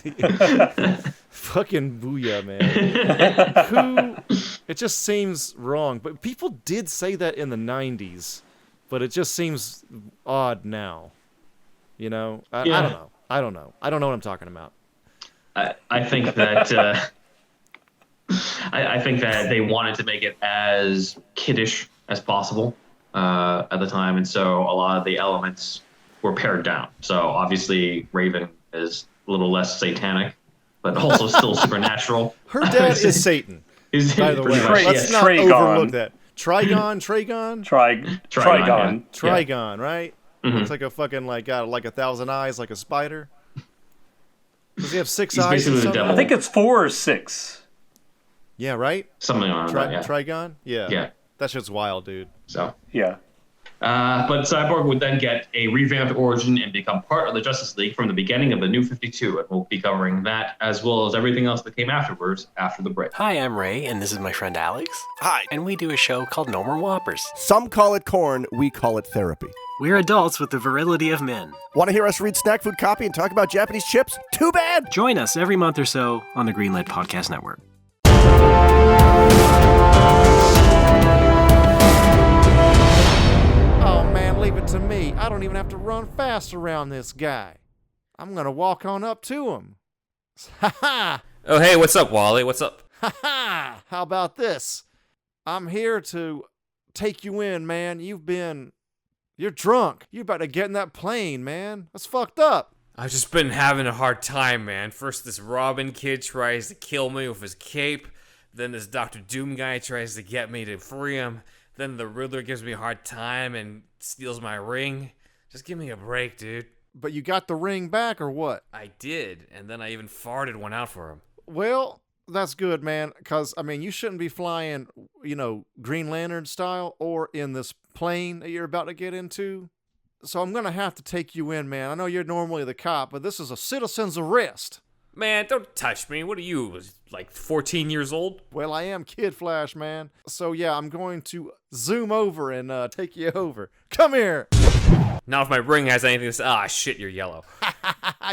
Fucking Booyah, man. It just seems wrong. But people did say that in the 90s, but it just seems odd now. You know? I don't know. I don't know what I'm talking about. I think that I think that they wanted to make it as kiddish as possible at the time, and so a lot of the elements were pared down. So obviously Raven is a little less satanic, but also still supernatural. Her dad is Satan, by the way. Let's not overlook that. Trigon, Trigon, right? Looks like a fucking got like 1,000 eyes, like a spider. Does he have 6 He's eyes? basically or the something? devil. I think it's 4 or 6. Yeah, right. Something on that, yeah. Trigon. Yeah. Yeah. That shit's wild, dude. So, Yeah. but Cyborg would then get a revamped origin and become part of the Justice League from the beginning of the New 52, and we'll be covering that as well as everything else that came afterwards after the break. Hi, I'm Ray, and this is my friend Alex. Hi. And we do a show called No More Whoppers. Some call it corn, we call it therapy. We're adults with the virility of men. Want to hear us read snack food copy and talk about Japanese chips? Too bad! Join us every month or so on the Greenlit Podcast Network. Oh man, leave it to me. I don't even have to run fast around this guy. I'm gonna walk on up to him. Ha ha! Oh, hey, what's up, Wally? What's up? Ha ha! How about this? I'm here to take you in, man. You're drunk. You're about to get in that plane, man. That's fucked up. I've just been having a hard time, man. First, this Robin kid tries to kill me with his cape. Then this Dr. Doom guy tries to get me to free him. Then the Riddler gives me a hard time and steals my ring. Just give me a break, dude. But you got the ring back or what? I did, and then I even farted one out for him. Well, that's good, man, because, I mean, you shouldn't be flying, Green Lantern style or in this plane that you're about to get into. So I'm going to have to take you in, man. I know you're normally the cop, but this is a citizen's arrest. Man, don't touch me. What are you, like 14 years old? Well, I am Kid Flash, man. So, yeah, I'm going to zoom over and take you over. Come here. Now if my ring has anything to say, shit, you're yellow.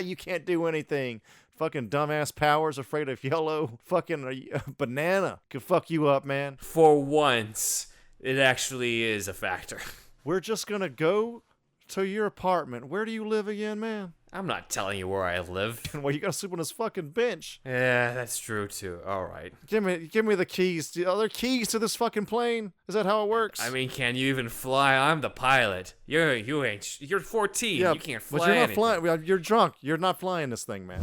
You can't do anything. Fucking dumbass Powers afraid of yellow. Fucking banana could fuck you up, man. For once, it actually is a factor. We're just gonna go to your apartment. Where do you live again, man? I'm not telling you where I live. Well, you gotta sleep on this fucking bench. Yeah, that's true too. All right. Give me the keys. Are there keys to this fucking plane? Is that how it works? I mean, can you even fly? I'm the pilot. You're 14. yeah, You can't fly. but you're not anything. flying. Well, you're drunk. You're not flying this thing, man.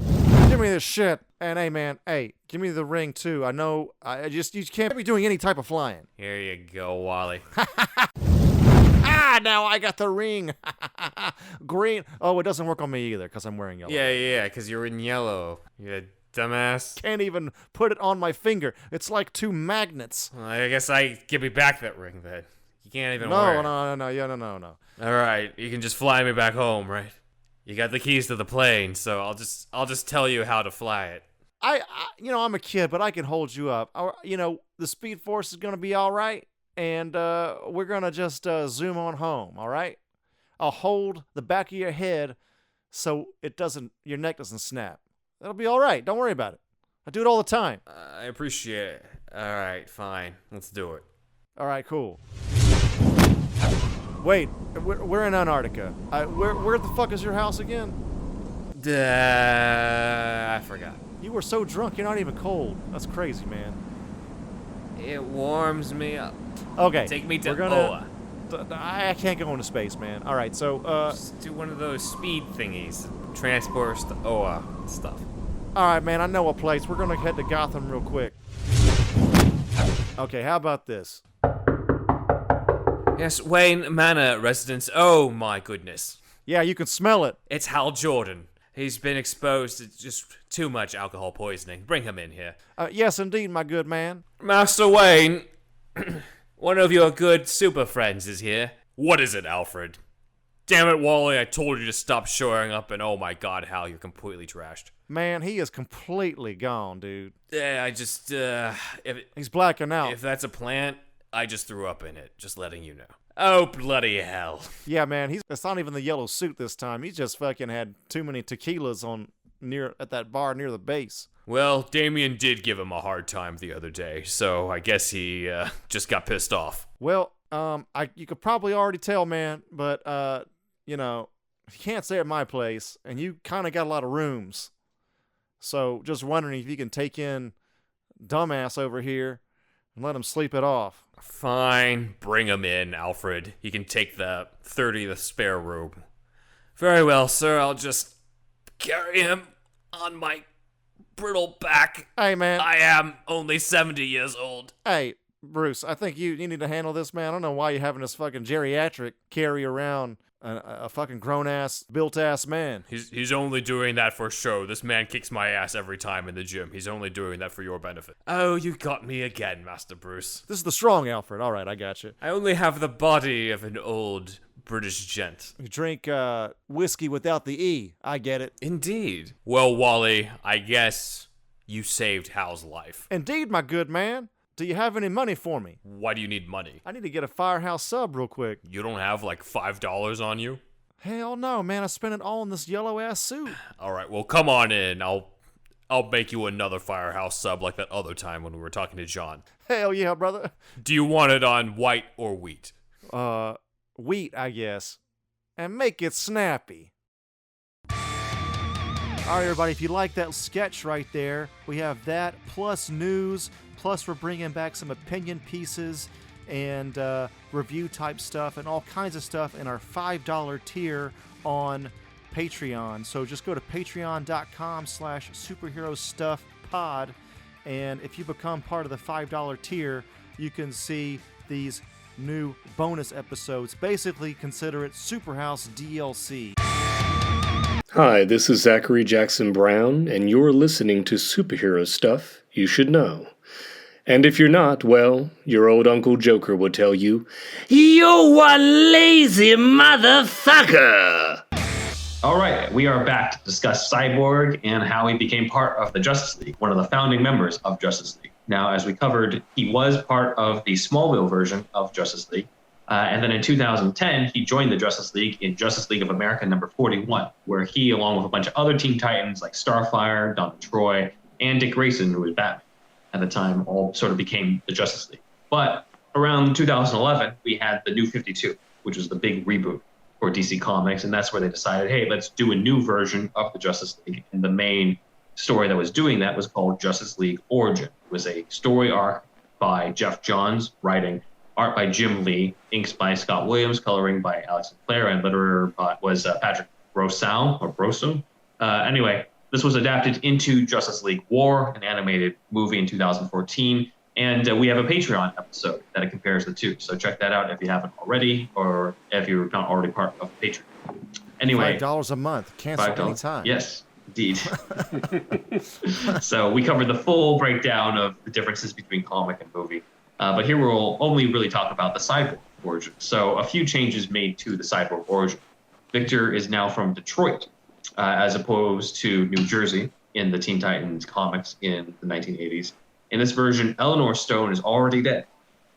Give me this shit. And hey, man, give me the ring too. I know. You can't be doing any type of flying. Here you go, Wally. Now I got the ring. Green. Oh, it doesn't work on me either because I'm wearing yellow. Yeah, because you're in yellow. You dumbass. Can't even put it on my finger. It's like 2 magnets. Well, I guess give me back that ring then. You can't even No. wear it. No. All right, you can just fly me back home, right? You got the keys to the plane, so I'll just tell you how to fly it. I'm a kid, but I can hold you up. The Speed Force is gonna be all right, and we're gonna just zoom on home. All right. I'll hold the back of your head so your neck doesn't snap. That'll be all right. Don't worry about it. I do it all the time. I appreciate it. All right, fine. Let's do it. All right, cool. Wait, we're in Antarctica. Where the fuck is your house again? I forgot. You were so drunk, you're not even cold. That's crazy, man. It warms me up. Okay. Take me to we're gonna, I can't go into space, man. All right, so just do one of those speed thingies. Transport us to Oa and stuff. all right, man. I know a place. We're gonna head to Gotham real quick. Okay, how about this? Yes, Wayne Manor residence. Oh my goodness. Yeah, you can smell it. It's Hal Jordan. He's been exposed to just too much alcohol poisoning. Bring him in here. Yes, indeed, my good man. Master Wayne, one of your good super friends is here. What is it, Alfred? Damn it, Wally, I told you to stop showing up, and oh my god, Hal, you're completely trashed. Man, he is completely gone, dude. Yeah, I just, He's blacking out. if that's a plant, I just threw up in it, just letting you know. Oh, bloody hell. Yeah, man, it's not even the yellow suit this time. He just fucking had too many tequilas at that bar near the base. Well, Damien did give him a hard time the other day, so I guess he, just got pissed off. Well, you could probably already tell, man, but, you can't stay at my place, and you kind of got a lot of rooms. So, just wondering if you can take in dumbass over here and let him sleep it off. Fine, bring him in, Alfred. He can take the 30th spare room. Very well, sir, I'll just carry him on my brittle back. Hey, man. I am only 70 years old. Hey, Bruce, I think you need to handle this, man. I don't know why you're having this fucking geriatric carry around a fucking grown-ass, built-ass man. He's only doing that for show. This man kicks my ass every time in the gym. He's only doing that for your benefit. Oh, you got me again, Master Bruce. This is the strong Alfred. All right, I got you. I only have the body of an old British gent. You drink whiskey without the E. I get it. Indeed. Well, Wally, I guess you saved Hal's life. Indeed, my good man. Do you have any money for me? Why do you need money? I need to get a Firehouse sub real quick. You don't have like $5 on you? Hell no, man. I spent it all in this yellow-ass suit. All right, well, come on in. I'll make you another Firehouse sub like that other time when we were talking to John. Hell yeah, brother. Do you want it on white or wheat? Wheat, I guess. And make it snappy. All right, everybody, if you like that sketch right there, we have that plus news, plus we're bringing back some opinion pieces and review type stuff and all kinds of stuff in our $5 tier on Patreon. So just go to patreon.com/superherostuffpod, and if you become part of the $5 tier, you can see these new bonus episodes. Basically, consider it Superhouse DLC. Hi, this is Zachary Jackson Brown, and you're listening to Superhero Stuff You Should Know. And if you're not, well, your old Uncle Joker will tell you, "You one lazy motherfucker!" All right, we are back to discuss Cyborg and how he became part of the Justice League, one of the founding members of Justice League. Now, as we covered, he was part of the Smallville version of Justice League. And then in 2010, he joined the Justice League in Justice League of America number 41, where he, along with a bunch of other Teen Titans like Starfire, Donna Troy, and Dick Grayson, who was Batman at the time, all sort of became the Justice League. But around 2011, we had the New 52, which was the big reboot for DC Comics, and that's where they decided, hey, let's do a new version of the Justice League. And the main story that was doing that was called Justice League Origin. It was a story arc by Jeff Johns, writing, art by Jim Lee, inks by Scott Williams, coloring by Alex Sinclair, and letterer was Patrick Rosso. Anyway, this was adapted into Justice League War, an animated movie in 2014, and we have a Patreon episode that compares the two. So check that out if you haven't already, or if you're not already part of Patreon. Anyway, $5 a month, cancel anytime. Yes, indeed. So we covered the full breakdown of the differences between comic and movie. But here we'll only really talk about the Cyborg origin. So a few changes made to the Cyborg origin. Victor is now from Detroit, as opposed to New Jersey in the Teen Titans comics in the 1980s. In this version, Eleanor Stone is already dead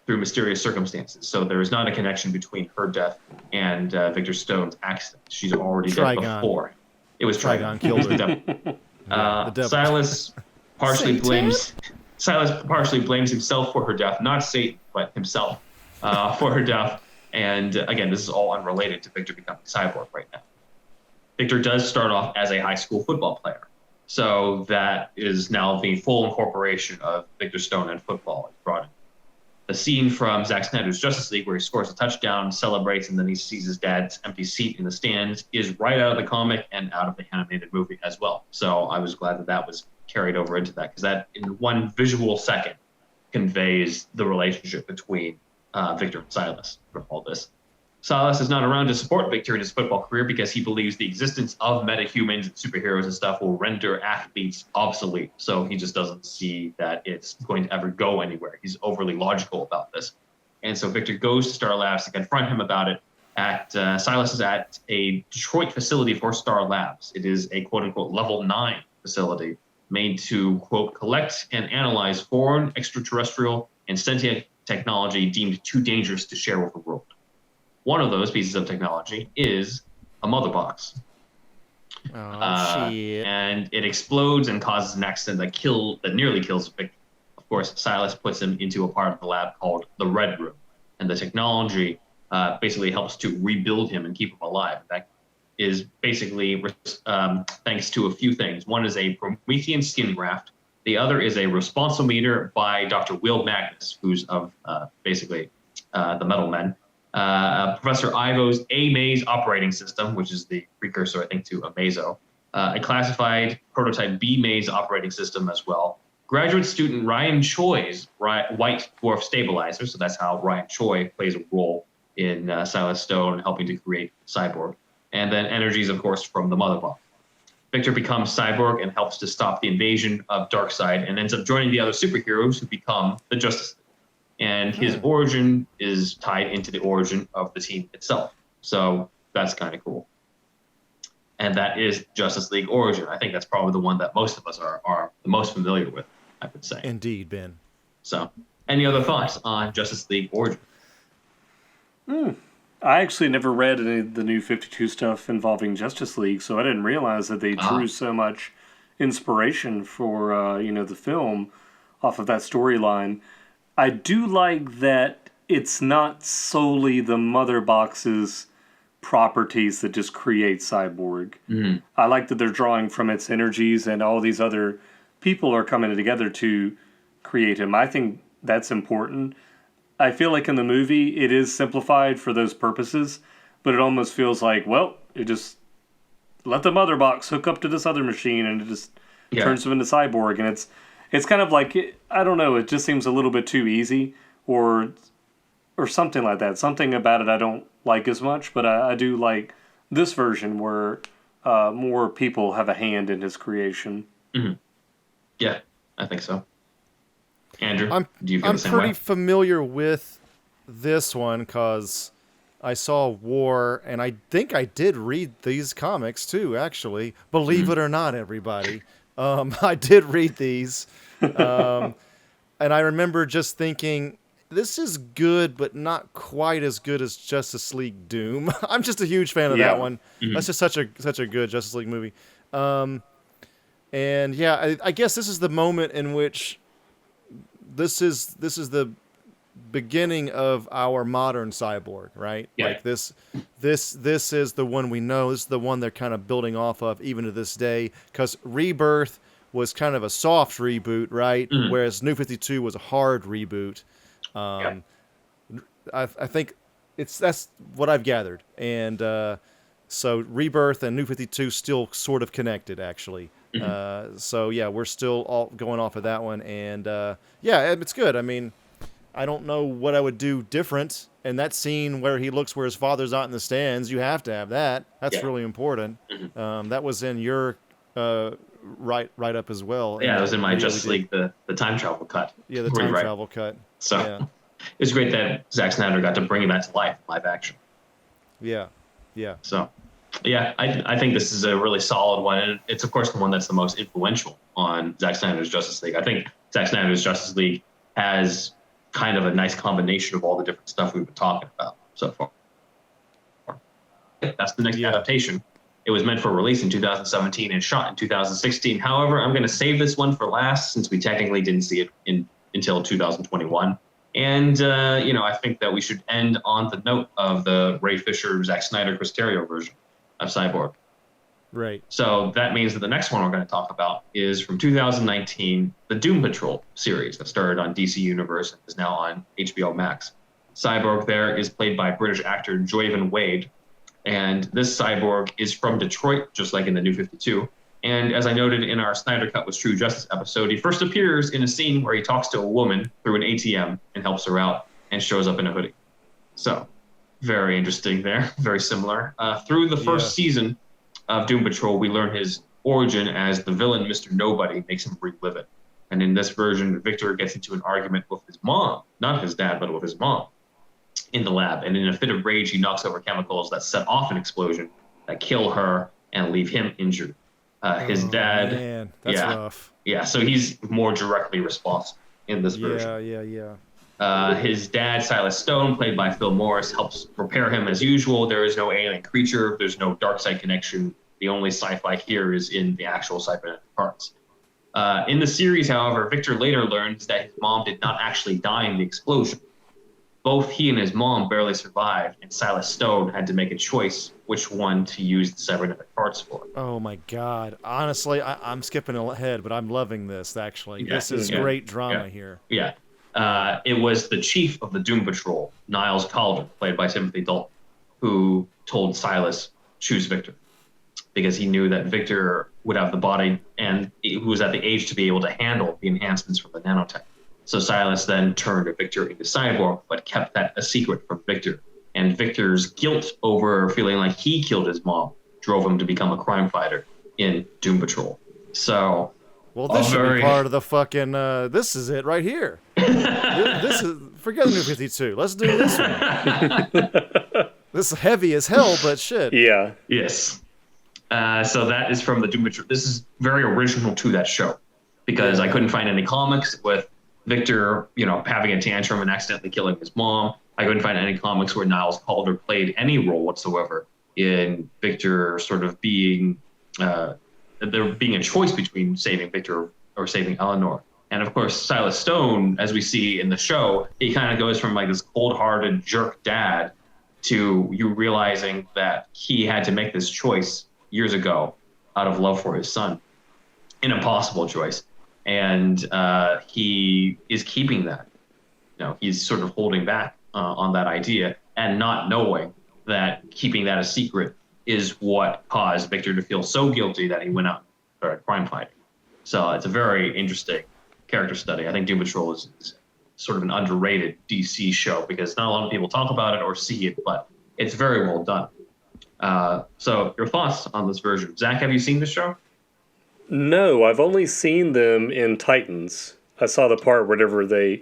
through mysterious circumstances. So there is not a connection between her death and Victor Stone's accident. She's already dead before. It was Trigon killed her. The devil. Silas partially blames himself for her death, not Satan, but himself for her death. And again, this is all unrelated to Victor becoming Cyborg right now. Victor does start off as a high school football player. So that is now the full incorporation of Victor Stone and football is brought in. The scene from Zack Snyder's Justice League where he scores a touchdown, celebrates, and then he sees his dad's empty seat in the stands is right out of the comic and out of the animated movie as well. So I was glad that that was carried over into that, because that in one visual second conveys the relationship between Victor and Silas from all this. Silas is not around to support Victor in his football career because he believes the existence of metahumans and superheroes and stuff will render athletes obsolete. So he just doesn't see that it's going to ever go anywhere. He's overly logical about this. And so Victor goes to Star Labs to confront him about it. Silas is at a Detroit facility for Star Labs. It is a quote-unquote level 9 facility made to, quote, collect and analyze foreign, extraterrestrial, and sentient technology deemed too dangerous to share with the world. One of those pieces of technology is a mother box. Shit. And it explodes and causes an accident that nearly kills Victor. Of course, Silas puts him into a part of the lab called the Red Room. And the technology basically helps to rebuild him and keep him alive. That is basically thanks to a few things. One is a Promethean skin graft. The other is a responsometer by Dr. Will Magnus, who's of basically the Metal Men. Professor Ivo's A-Maze operating system, which is the precursor, I think, to Amazo. A classified prototype B-Maze operating system as well. Graduate student Ryan Choi's white dwarf stabilizer, so that's how Ryan Choi plays a role in Silas Stone, helping to create Cyborg. And then energies, of course, from the Mother Box. Victor becomes Cyborg and helps to stop the invasion of Darkseid and ends up joining the other superheroes who become the Justice League. And his origin is tied into the origin of the team itself. So that's kind of cool. And that is Justice League origin. I think that's probably the one that most of us are the most familiar with, I would say. Indeed, Ben. So, any other thoughts on Justice League origin? I actually never read any of the new 52 stuff involving Justice League, so I didn't realize that they drew so much inspiration for the film off of that storyline. I do like that it's not solely the Mother Box's properties that just create Cyborg. I like that they're drawing from its energies, and all these other people are coming together to create him. I think that's important. I feel like in the movie it is simplified for those purposes, but it almost feels like, well, it just let the Mother Box hook up to this other machine and it just turns him into Cyborg, and it's kind of like, I don't know, it just seems a little bit too easy or something like that. Something about it I don't like as much, but I do like this version where more people have a hand in his creation. Yeah, I think so. Andrew, do you feel I'm the same pretty way? familiar with this one because I saw War, and I think I did read these comics too, actually. Believe it or not, everybody. I did read these. And I remember just thinking, this is good, but not quite as good as Justice League Doom. I'm just a huge fan of that one. That's just such a good Justice League movie. And yeah, I guess this is the moment in which this is the beginning of our modern Cyborg, right? Yeah. Like this is the one we know. This is the one they're kind of building off of even to this day, because Rebirth was kind of a soft reboot, right? Whereas New 52 was a hard reboot. I think that's what I've gathered, and so Rebirth and New 52 still sort of connected, actually. So yeah, we're still all going off of that one, and yeah, it's good. I mean, I don't know what I would do different. And that scene where he looks where his father's out in the stands, you have to have that. That's really important. That was in your write up as well. Yeah, it was in my Justice League, the time travel cut. Yeah, the time travel cut. So yeah. It's great that Zack Snyder got to bring that to live action. Yeah, yeah. So, yeah, I think this is a really solid one, and it's of course the one that's the most influential on Zack Snyder's Justice League. I think Zack Snyder's Justice League has kind of a nice combination of all the different stuff we've been talking about so far. That's the next adaptation. It was meant for release in 2017 and shot in 2016. However, I'm going to save this one for last since we technically didn't see it until 2021. And, I think that we should end on the note of the Ray Fisher, Zack Snyder, Chris Terrio version of Cyborg. Right. So that means that the next one we're going to talk about is from 2019, the Doom Patrol series that started on DC Universe and is now on HBO Max. Cyborg there is played by British actor Joyvan Wade. And this Cyborg is from Detroit, just like in the New 52. And as I noted in our Snyder Cut Was True Justice episode, he first appears in a scene where he talks to a woman through an ATM and helps her out and shows up in a hoodie. So, very interesting there, very similar. Through the first season of Doom Patrol, we learn his origin as the villain Mr. Nobody makes him relive it. And in this version, Victor gets into an argument with his mom, not his dad, but with his mom, in the lab. And in a fit of rage, he knocks over chemicals that set off an explosion that kill her and leave him injured. His dad, man, that's rough. Yeah, so he's more directly responsible in this version. Yeah. His dad, Silas Stone, played by Phil Morris, helps prepare him as usual. There is no alien creature. There's no dark side connection. The only sci-fi here is in the actual cybernetic parts. In the series, however, Victor later learns that his mom did not actually die in the explosion. Both he and his mom barely survived, and Silas Stone had to make a choice which one to use the cybernetic parts for. Oh my God! Honestly, I'm skipping ahead, but I'm loving this. Actually, Yeah, this is great drama here. Yeah, it was the chief of the Doom Patrol, Niles Calder, played by Timothy Dalton, who told Silas choose Victor, because he knew that Victor would have the body and he was at the age to be able to handle the enhancements from the nanotech. So Silas then turned Victor into Cyborg, but kept that a secret from Victor and Victor's guilt over feeling like he killed his mom drove him to become a crime fighter in Doom Patrol. So, well, this should be part of the fucking. This is it right here. This is forget the New 52. Let's do this one. This is heavy as hell, but shit. Yeah. Yes. So that is from the Doom Patrol. This is very original to that show because I couldn't find any comics with Victor, having a tantrum and accidentally killing his mom. I couldn't find any comics where Niles Calder played any role whatsoever in Victor sort of being, there being a choice between saving Victor or saving Eleanor. And of course, Silas Stone, as we see in the show, he kind of goes from like this cold-hearted jerk dad to you realizing that he had to make this choice years ago out of love for his son. An impossible choice. And he is keeping that. He's sort of holding back on that idea and not knowing that keeping that a secret is what caused Victor to feel so guilty that he went out and started crime fighting. So it's a very interesting character study. I think Doom Patrol is sort of an underrated DC show because not a lot of people talk about it or see it, but it's very well done. So your thoughts on this version? Zach, have you seen the show? No, I've only seen them in Titans. I saw the part whenever they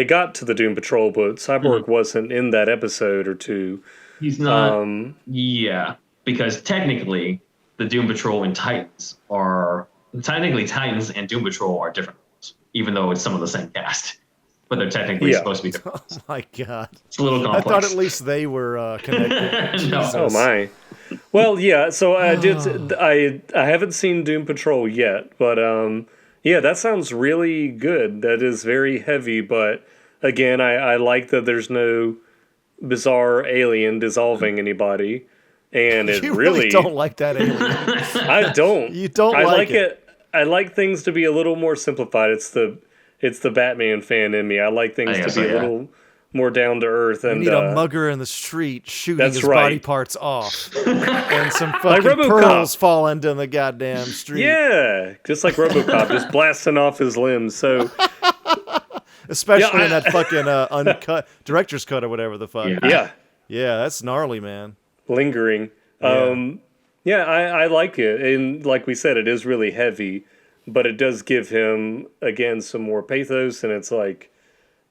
got to the Doom Patrol, but Cyborg wasn't in that episode or two. He's not. Yeah, because technically the Doom Patrol and Titans and Doom Patrol are different, even though it's some of the same cast. But they're technically supposed to be different. Oh my god. It's a little complex. I thought at least they were connected. No. Oh my. Well, yeah, so I haven't seen Doom Patrol yet, but yeah, that sounds really good. That is very heavy, but again, I like that there's no bizarre alien dissolving anybody, and it you really really don't like that alien. I don't. You don't I like it. I like things to be a little more simplified. It's the Batman fan in me. I like things to be a little more down to earth. And you need a mugger in the street shooting that's his right. body parts off, and some fucking RoboCop. pearls fall into the goddamn street. Yeah, just like RoboCop, just blasting off his limbs. So, especially in that fucking uncut director's cut or whatever the fuck. Yeah, that's gnarly, man. lingering. Yeah. I like it, and like we said, it is really heavy, but it does give him again some more pathos, and it's like,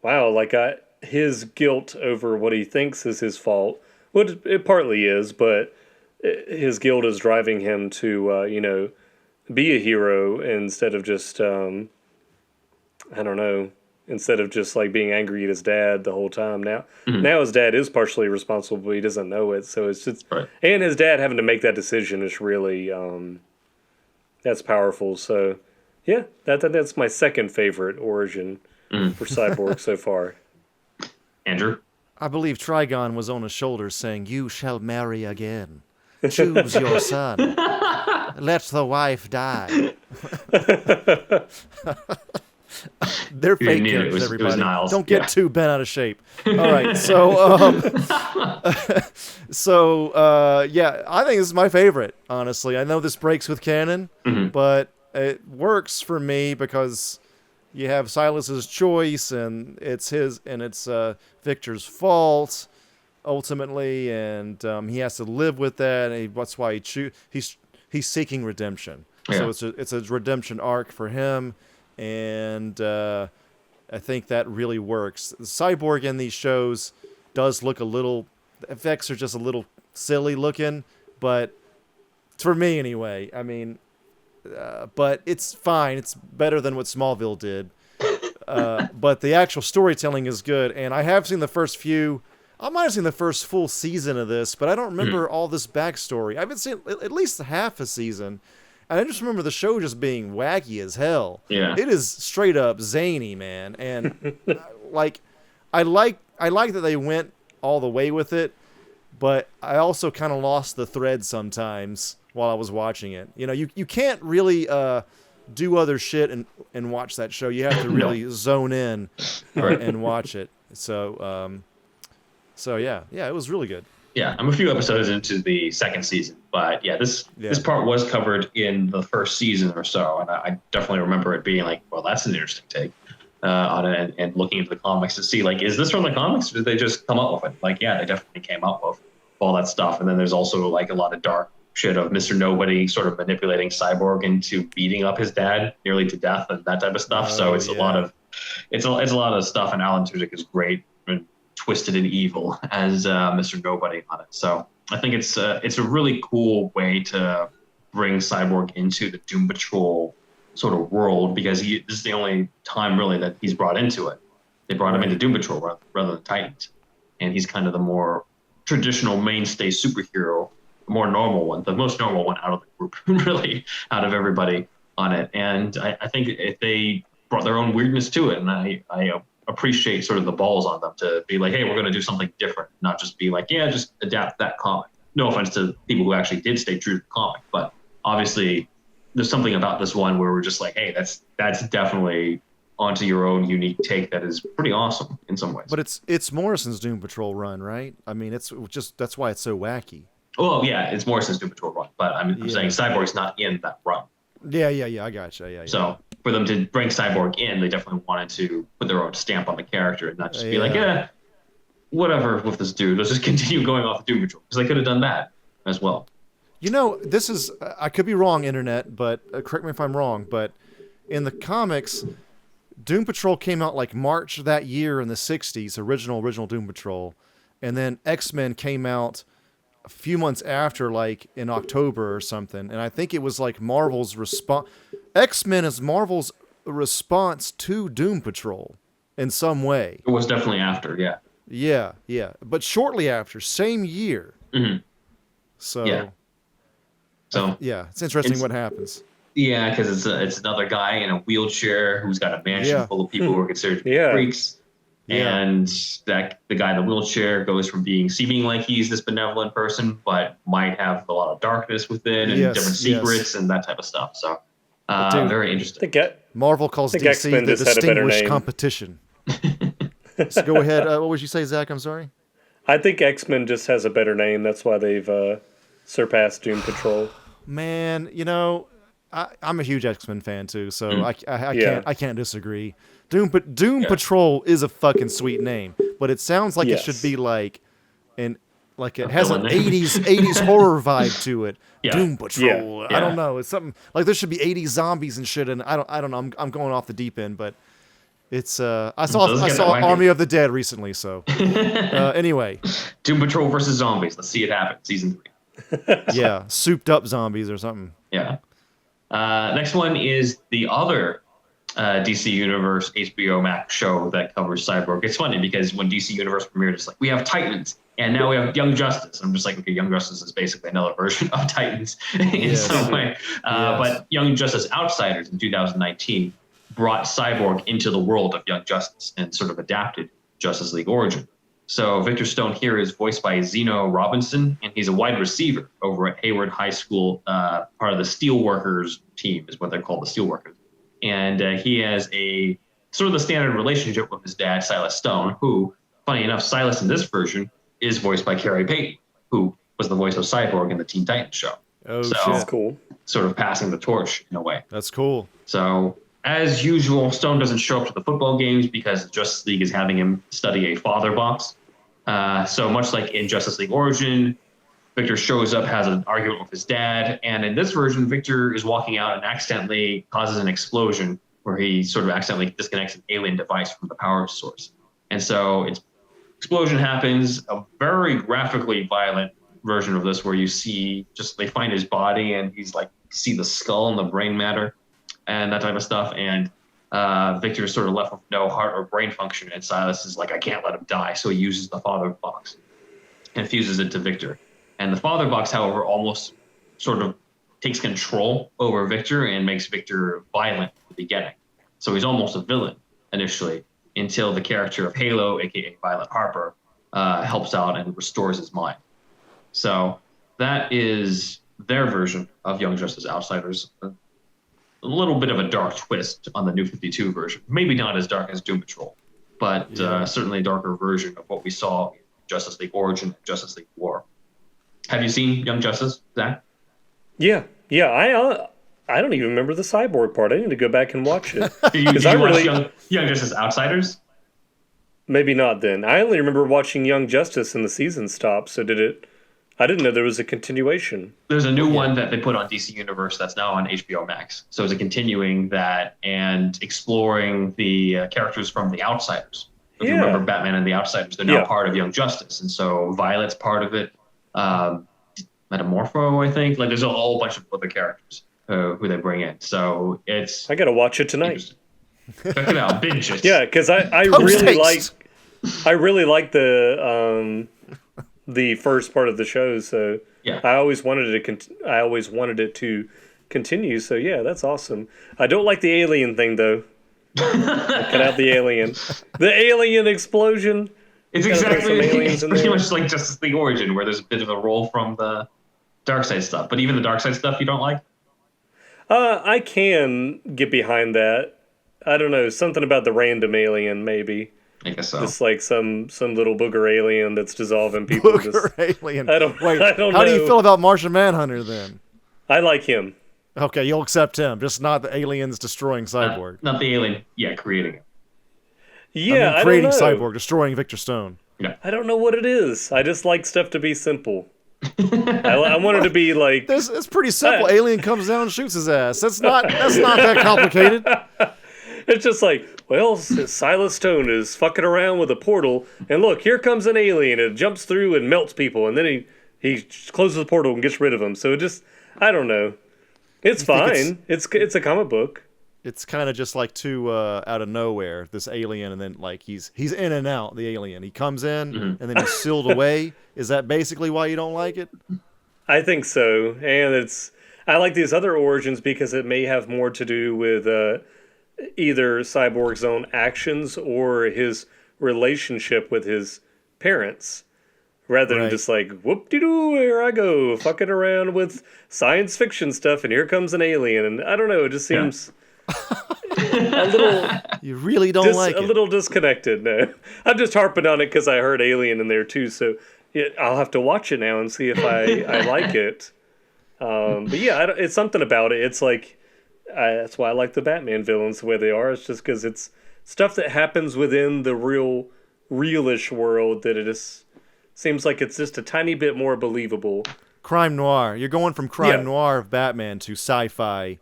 wow, like his guilt over what he thinks is his fault. Well, it partly is, but his guilt is driving him to, be a hero instead of just, I don't know, instead of just like being angry at his dad the whole time. Now his dad is partially responsible, but he doesn't know it. So it's just, and his dad having to make that decision is really, that's powerful. So yeah, that's my second favorite origin for Cyborg so far. Andrew? I believe Trigon was on his shoulders saying, "You shall marry again. Choose your son. Let the wife die." They're fake characters, everybody. Don't get too bent out of shape. All right, so yeah, I think this is my favorite. Honestly, I know this breaks with canon, but it works for me because you have Silas's choice, and it's Victor's fault ultimately, and he has to live with that. And that's why he's seeking redemption. Yeah. So it's a redemption arc for him. And I think that really works. The Cyborg in these shows does look the effects are just a little silly looking, but for me anyway, I mean, but it's fine. It's better than what Smallville did. But the actual storytelling is good, and I have seen the first few. I might have seen the first full season of this, but I don't remember all this backstory. I haven't seen at least half a season. And I just remember the show just being wacky as hell. Yeah, it is straight up zany, man. And I like that they went all the way with it, but I also kind of lost the thread sometimes while I was watching it. You can't really do other shit and watch that show. You have to really zone in and watch it. So yeah, it was really good. Yeah, I'm a few episodes into the second season, but this part was covered in the first season or so, and I definitely remember it being like, well, that's an interesting take. on it and looking into the comics to see, like, is this from the comics or did they just come up with it? Like, yeah, they definitely came up with all that stuff. And then there's also like a lot of dark shit of Mr. Nobody sort of manipulating Cyborg into beating up his dad nearly to death and that type of stuff. So it's a lot of stuff, and Alan Tudyk is great and twisted and evil as Mr. Nobody on it. So I think it's a really cool way to bring Cyborg into the Doom Patrol sort of world, because this is the only time really that he's brought into it. They brought him into Doom Patrol rather than Titans, and he's kind of the more traditional mainstay superhero, the more normal one, the most normal one out of the group, really, out of everybody on it. And I think if they brought their own weirdness to it, and I appreciate sort of the balls on them to be like, hey, we're going to do something different, not just be like, yeah, just adapt that comic. No offense to people who actually did stay true to the comic, but obviously there's something about this one where we're just like, hey, that's definitely onto your own unique take that is pretty awesome in some ways. But it's Morrison's Doom Patrol run, right? I mean, it's just, that's why it's so wacky. Well, yeah, it's Morrison's Doom Patrol run, but I'm saying Cyborg's not in that run. Yeah, I gotcha. Yeah. So for them to bring Cyborg in, they definitely wanted to put their own stamp on the character and not just be like, yeah, whatever with this dude. Let's just continue going off the Doom Patrol, because they could have done that as well. You know, this is, I could be wrong, Internet, but correct me if I'm wrong, but in the comics, Doom Patrol came out like March that year in the 60s, original Doom Patrol, and then X-Men came out a few months after, like in October or something, and I think it was like Marvel's response. X-Men is Marvel's response to Doom Patrol in some way. It was definitely after, yeah. Yeah, but shortly after, same year. Mm-hmm. So... Yeah. So it's interesting what happens. Yeah, because it's another guy in a wheelchair who's got a mansion full of people who are considered freaks, and that the guy in the wheelchair goes from seeming like he's this benevolent person, but might have a lot of darkness within and different secrets and that type of stuff. So very interesting. Marvel calls DC the distinguished competition. So go ahead. What would you say, Zach? I'm sorry. I think X-Men just has a better name. That's why they've surpassed Doom Patrol. Man, you know, I'm a huge X-Men fan too, so I can't disagree. Doom Patrol is a fucking sweet name, but it sounds like it should be like it has an 80s horror vibe to it. Yeah. Doom Patrol. Yeah. I don't know. It's something like there should be 80s zombies and shit, and I don't know. I'm going off the deep end, but it's I saw Army of the Dead recently, so anyway. Doom Patrol versus zombies. Let's see it happen. Season 3. Yeah, souped up zombies or something. Yeah. Next one is the other DC Universe HBO Max show that covers Cyborg. It's funny because when DC Universe premiered, it's like, we have Titans, and now we have Young Justice. I'm just like, okay, Young Justice is basically another version of Titans in some way. But Young Justice Outsiders in 2019 brought Cyborg into the world of Young Justice and sort of adapted Justice League Origin. So Victor Stone here is voiced by Zeno Robinson, and he's a wide receiver over at Hayward High School, part of the Steelworkers team is what they're called, the Steelworkers. And he has a sort of the standard relationship with his dad, Silas Stone, who, funny enough, Silas in this version is voiced by Carrie Payton, who was the voice of Cyborg in the Teen Titans show. Oh, so, that's cool. Sort of passing the torch in a way. That's cool. So, as usual, Stone doesn't show up to the football games because Justice League is having him study a father box. So much like in Justice League Origin, Victor shows up, has an argument with his dad, and in this version, Victor is walking out and accidentally causes an explosion where he sort of accidentally disconnects an alien device from the power source. And so explosion happens, a very graphically violent version of this where you see they find his body and he's like, see the skull and the brain matter and that type of stuff. And Victor is sort of left with no heart or brain function, and Silas is like, I can't let him die. So he uses the father box and fuses it to Victor. And the father box, however, almost sort of takes control over Victor and makes Victor violent at the beginning. So he's almost a villain initially until the character of Halo, aka Violet Harper, helps out and restores his mind. So that is their version of Young Justice Outsiders. A little bit of a dark twist on the New 52 version. Maybe not as dark as Doom Patrol, but certainly a darker version of what we saw in Justice League Origin and Justice League War. Have you seen Young Justice, Zach? Yeah. I I don't even remember the Cyborg part. I need to go back and watch it. Did you watch Young Justice Outsiders? Maybe not then. I only remember watching Young Justice and the season stopped, so did it... I didn't know there was a continuation. There's a new one that they put on DC Universe that's now on HBO Max. So it's a continuing that and exploring the characters from the Outsiders. If you remember Batman and the Outsiders, they're now part of Young Justice. And so Violet's part of it. Metamorpho, I think. Like, there's a whole bunch of other characters who they bring in. So it's... I got to watch it tonight. Check it out. Binge it. Yeah, because I really like the first part of the show, so I always wanted it to continue. So yeah, that's awesome. I don't like the alien thing though. Cut out the alien. The alien explosion. It's pretty much like Justice League Origin, where there's a bit of a roll from the Darkseid stuff. But even the Darkseid stuff you don't like? I can get behind that. I don't know, something about the random alien maybe. I guess so. Just like some little booger alien that's dissolving people. Alien. I don't know. How do you feel about Martian Manhunter then? I like him. Okay, you'll accept him, just not the aliens destroying Cyborg. Not the alien, creating him. Yeah, I creating Cyborg, destroying Victor Stone. Yeah. I don't know what it is. I just like stuff to be simple. I want it to be like... It's pretty simple. Alien comes down and shoots his ass. That's not that complicated. It's just like, well, Silas Stone is fucking around with a portal, and look, here comes an alien, and it jumps through and melts people, and then he closes the portal and gets rid of them. So it just, I don't know. It's fine. It's a comic book. It's kind of just like too out of nowhere, this alien, and then like he's in and out, the alien. He comes in, and then he's sealed away. Is that basically why you don't like it? I think so, and I like these other origins because it may have more to do with either Cyborg's own actions or his relationship with his parents, rather than just like, whoop-de-doo, here I go, fucking around with science fiction stuff, and here comes an alien, and I don't know, it just seems a little... You really don't like it? A little disconnected, no. I'm just harping on it because I heard Alien in there too, so I'll have to watch it now and see if I like it. But yeah, it's something about it. It's like, that's why I like the Batman villains the way they are. It's just because it's stuff that happens within the realish world that it just seems like it's just a tiny bit more believable. Crime noir. You're going from crime noir of Batman to sci-fi.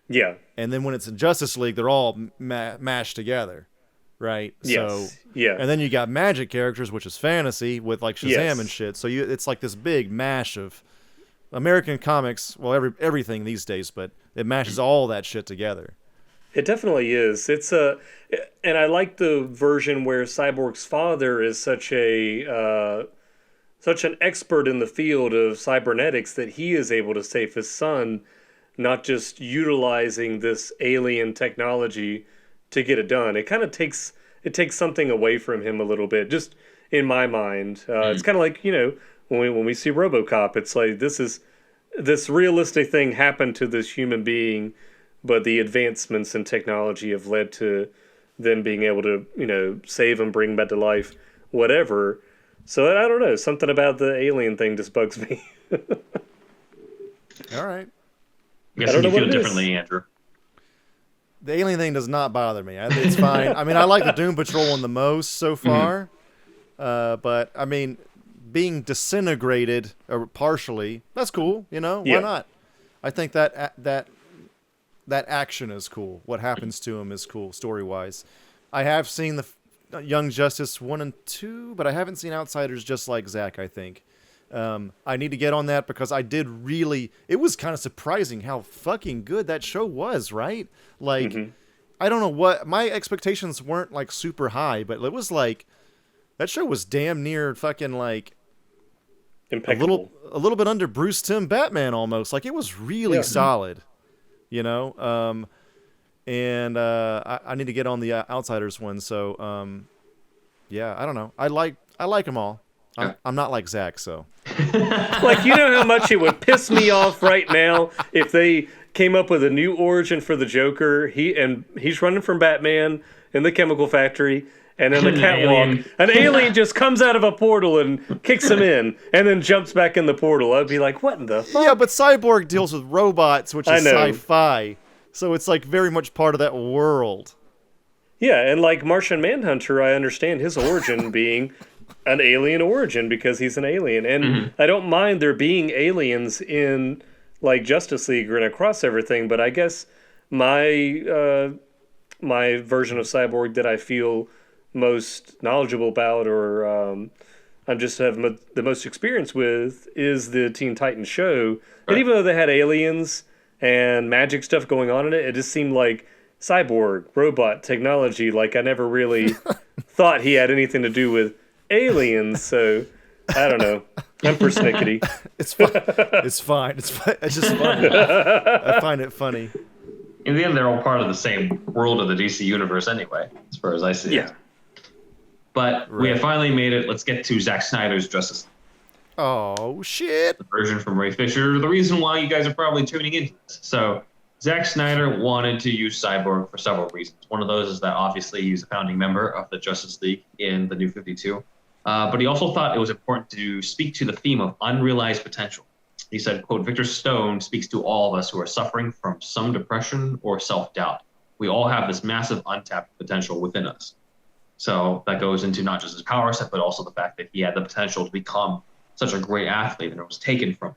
Yeah. And then when it's in Justice League, they're all mashed together, right? Yes. So, yeah. And then you got magic characters, which is fantasy with like Shazam and shit. So it's like this big mash of American comics, well, everything these days, but it mashes all that shit together. It definitely is. And I like the version where Cyborg's father is such an expert in the field of cybernetics that he is able to save his son, not just utilizing this alien technology to get it done. It kind of takes something away from him a little bit, just in my mind. It's kind of like, when we see RoboCop, it's like this realistic thing happened to this human being, but the advancements in technology have led to them being able to, save him, bring him back to life, whatever. So I don't know, something about the alien thing just bugs me. All right. I don't know you feel differently, Andrew. The alien thing does not bother me. It's fine. I mean, I like the Doom Patrol one the most so far, but I mean, being disintegrated or partially, that's cool. Why not? I think that action is cool. What happens to him is cool story-wise. I have seen the Young Justice 1 and 2, but I haven't seen Outsiders just like Zach, I think. I need to get on that because it was kind of surprising how fucking good that show was, right? Like, I don't know what, my expectations weren't like super high, but it was like, that show was damn near fucking like, impeccable. A little bit under Bruce Timm Batman almost. Like, it was really solid, and I need to get on the Outsiders one. So, I don't know. I like them all. I'm not like Zach, so. Like, how much it would piss me off right now if they came up with a new origin for the Joker. He's running from Batman in the chemical factory, and then the catwalk, an alien just comes out of a portal and kicks him in, and then jumps back in the portal. I'd be like, what in the fuck? Yeah, but Cyborg deals with robots, which I is know. sci-fi. So it's like very much part of that world. Yeah, and like Martian Manhunter, I understand his origin being an alien origin because he's an alien. And I don't mind there being aliens in like Justice League and across everything, but I guess my my version of Cyborg that I feel most knowledgeable about, or I just have the most experience with, is the Teen Titans show. Right. And even though they had aliens and magic stuff going on in it, it just seemed like cyborg, robot, technology. Like I never really thought he had anything to do with aliens. So I don't know. I'm persnickety. It's fine. It's fine. It's just funny. I find it funny. In the end, they're all part of the same world of the DC universe anyway, as far as I see it. But we have finally made it. Let's get to Zack Snyder's Justice League. Oh, shit. The version from Ray Fisher. The reason why you guys are probably tuning into this. So Zack Snyder wanted to use Cyborg for several reasons. One of those is that obviously he's a founding member of the Justice League in the New 52. But he also thought it was important to speak to the theme of unrealized potential. He said, quote, Victor Stone speaks to all of us who are suffering from some depression or self-doubt. We all have this massive untapped potential within us. So that goes into not just his power set, but also the fact that he had the potential to become such a great athlete, and it was taken from him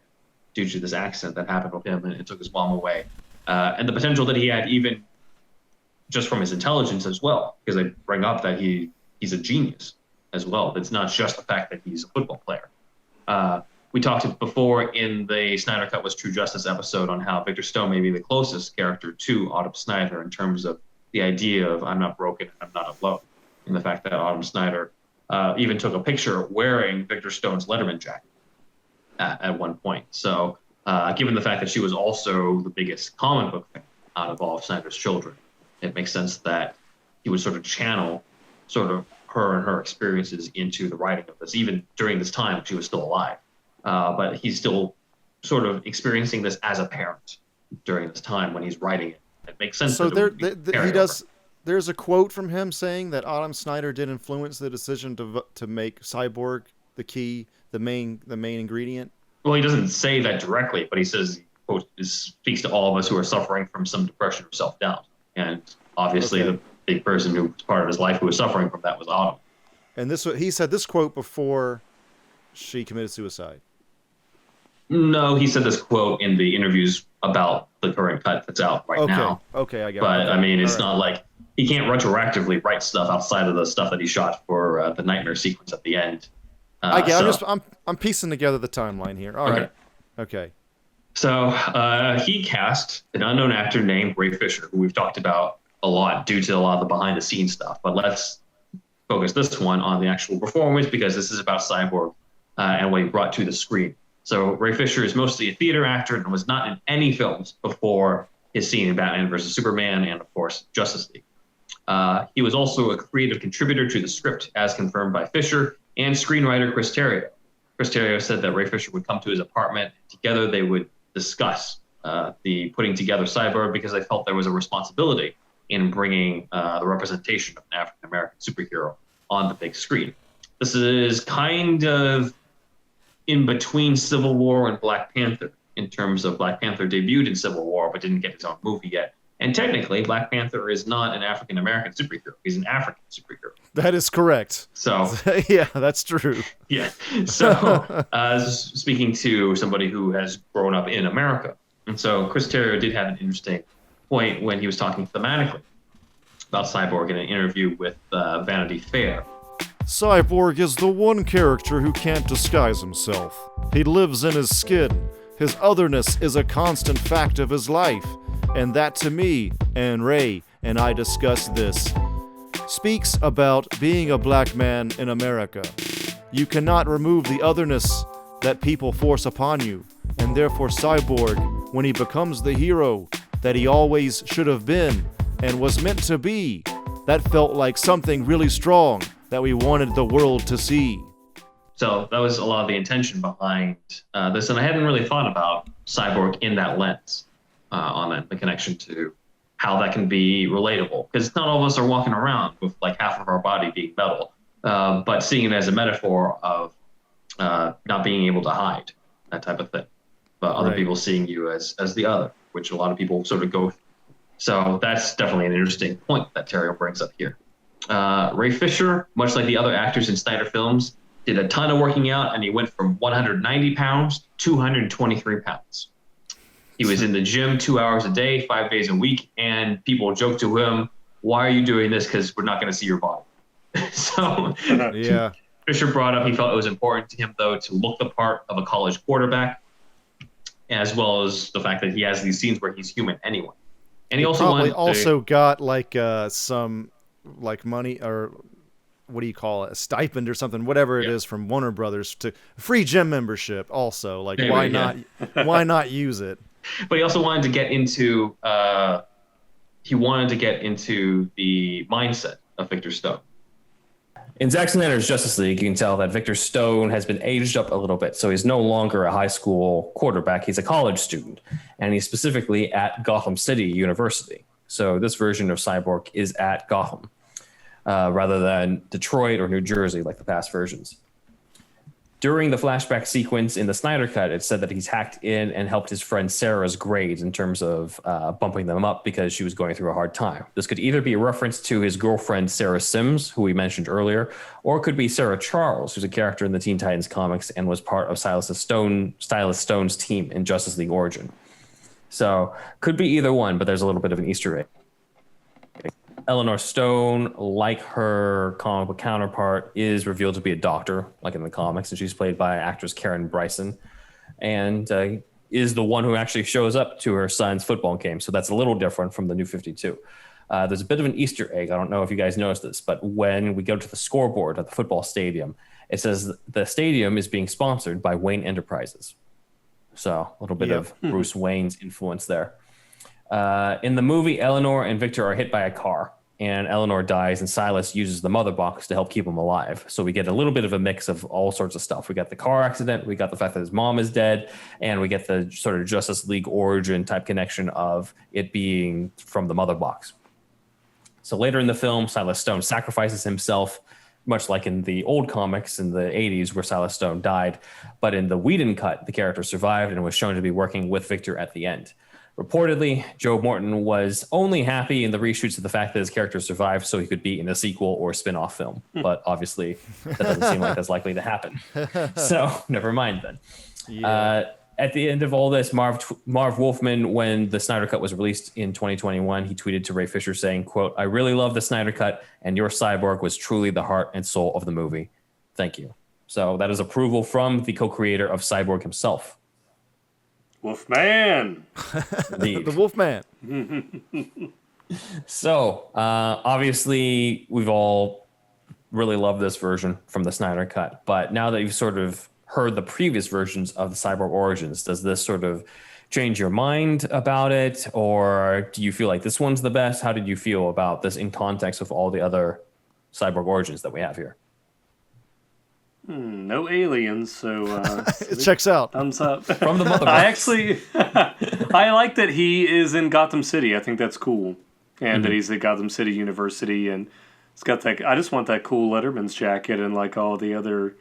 due to this accident that happened with him, and it took his mom away. And the potential that he had even just from his intelligence as well, because they bring up that he's a genius as well. It's not just the fact that he's a football player. We talked before in the Snyder Cut Was True Justice episode on how Victor Stone may be the closest character to Autumn Snyder in terms of the idea of I'm not broken, I'm not alone. And the fact that Autumn Snyder even took a picture wearing Victor Stone's Letterman jacket at one point. So given the fact that she was also the biggest comic book fan out of all of Snyder's children, it makes sense that he would sort of channel sort of her and her experiences into the writing of this, even during this time when she was still alive. But he's still sort of experiencing this as a parent during this time when he's writing it. It makes sense. So he does. There's a quote from him saying that Autumn Snyder did influence the decision to make Cyborg the main ingredient. Well, he doesn't say that directly, but he says, quote, speaks to all of us who are suffering from some depression or self-doubt. And obviously the big person who was part of his life who was suffering from that was Autumn. And he said this quote before she committed suicide. No, he said this quote in the interviews about the current cut that's out now. Okay, I got it. But, I mean, it's not like he can't retroactively write stuff outside of the stuff that he shot for the nightmare sequence at the end. I get. I'm piecing together the timeline here. All right. Okay. So he cast an unknown actor named Ray Fisher, who we've talked about a lot due to a lot of the behind-the-scenes stuff. But let's focus this one on the actual performance because this is about Cyborg and what he brought to the screen. So Ray Fisher is mostly a theater actor and was not in any films before his scene in Batman vs. Superman and, of course, Justice League. He was also a creative contributor to the script, as confirmed by Fisher and screenwriter Chris Terrio. Chris Terrio said that Ray Fisher would come to his apartment. Together, they would discuss the putting together Cyborg because they felt there was a responsibility in bringing the representation of an African-American superhero on the big screen. This is kind of in between Civil War and Black Panther in terms of Black Panther debuted in Civil War but didn't get his own movie yet. And technically, Black Panther is not an African-American superhero. He's an African superhero. That is correct. So yeah, that's true. Yeah. So speaking to somebody who has grown up in America. And so Chris Terrio did have an interesting point when he was talking thematically about Cyborg in an interview with Vanity Fair. Cyborg is the one character who can't disguise himself. He lives in his skin. His otherness is a constant fact of his life. And that to me, and Ray and I discussed this, speaks about being a black man in America. You cannot remove the otherness that people force upon you. And therefore Cyborg, when he becomes the hero that he always should have been and was meant to be, that felt like something really strong that we wanted the world to see. So that was a lot of the intention behind this, and I hadn't really thought about Cyborg in that lens. on that, the connection to how that can be relatable. Because not all of us are walking around with like half of our body being metal, but seeing it as a metaphor of not being able to hide, that type of thing. But other Right. people seeing you as the other, which a lot of people sort of go through. So that's definitely an interesting point that Terrio brings up here. Ray Fisher, much like the other actors in Snyder films, did a ton of working out, and he went from 190 pounds to 223 pounds. He was in the gym 2 hours a day, 5 days a week, and people joked to him, "Why are you doing this? Because we're not going to see your body." So Yeah. Fisher brought up he felt it was important to him, though, to look the part of a college quarterback, as well as the fact that he has these scenes where he's human anyway. And he also Probably wanted to- also got like some like money, or what do you call it, a stipend or something, whatever it is, from Warner Brothers, to free gym membership also. Like, There why we go. not why not use it? But he also wanted to get into the mindset of Victor Stone. In Zack Snyder's Justice League, you can tell that Victor Stone has been aged up a little bit. So he's no longer a high school quarterback. He's a college student. And he's specifically at Gotham City University. So this version of Cyborg is at Gotham, rather than Detroit or New Jersey like the past versions. During the flashback sequence in the Snyder Cut, it said that he's hacked in and helped his friend Sarah's grades in terms of bumping them up because she was going through a hard time. This could either be a reference to his girlfriend, Sarah Sims, who we mentioned earlier, or it could be Sarah Charles, who's a character in the Teen Titans comics and was part of Silas Stone's team in Justice League Origin. So could be either one, but there's a little bit of an Easter egg. Eleanor Stone, like her comic book counterpart, is revealed to be a doctor, like in the comics, and she's played by actress Karen Bryson, and is the one who actually shows up to her son's football game. So that's a little different from the New 52. There's a bit of an Easter egg. I don't know if you guys noticed this, but when we go to the scoreboard at the football stadium, it says the stadium is being sponsored by Wayne Enterprises. So a little bit of Bruce Wayne's influence there. In the movie, Eleanor and Victor are hit by a car, and Eleanor dies, and Silas uses the mother box to help keep him alive. So we get a little bit of a mix of all sorts of stuff. We got the car accident, we got the fact that his mom is dead, and we get the sort of Justice League origin type connection of it being from the mother box. So later in the film, Silas Stone sacrifices himself, much like in the old comics in the 80s where Silas Stone died. But in the Whedon cut, the character survived and was shown to be working with Victor at the end. Reportedly, Joe Morton was only happy in the reshoots of the fact that his character survived so he could be in a sequel or spin-off film. But obviously, that doesn't seem like that's likely to happen. So, never mind then. Yeah. At the end of all this, Marv Wolfman, when the Snyder Cut was released in 2021, he tweeted to Ray Fisher saying, quote, "I really love the Snyder Cut, and your Cyborg was truly the heart and soul of the movie. Thank you." So that is approval from the co-creator of Cyborg himself. Wolfman. Indeed. The Wolfman. So, obviously, we've all really loved this version from the Snyder Cut. But now that you've sort of heard the previous versions of the Cyborg Origins, does this sort of change your mind about it? Or do you feel like this one's the best? How did you feel about this in context of all the other Cyborg Origins that we have here? No aliens, so It checks out. thumbs up. From the mother I box. actually, I like that he is in Gotham City. I think that's cool, and that he's at Gotham City University, and it's got that. I just want that cool Letterman's jacket and like all the other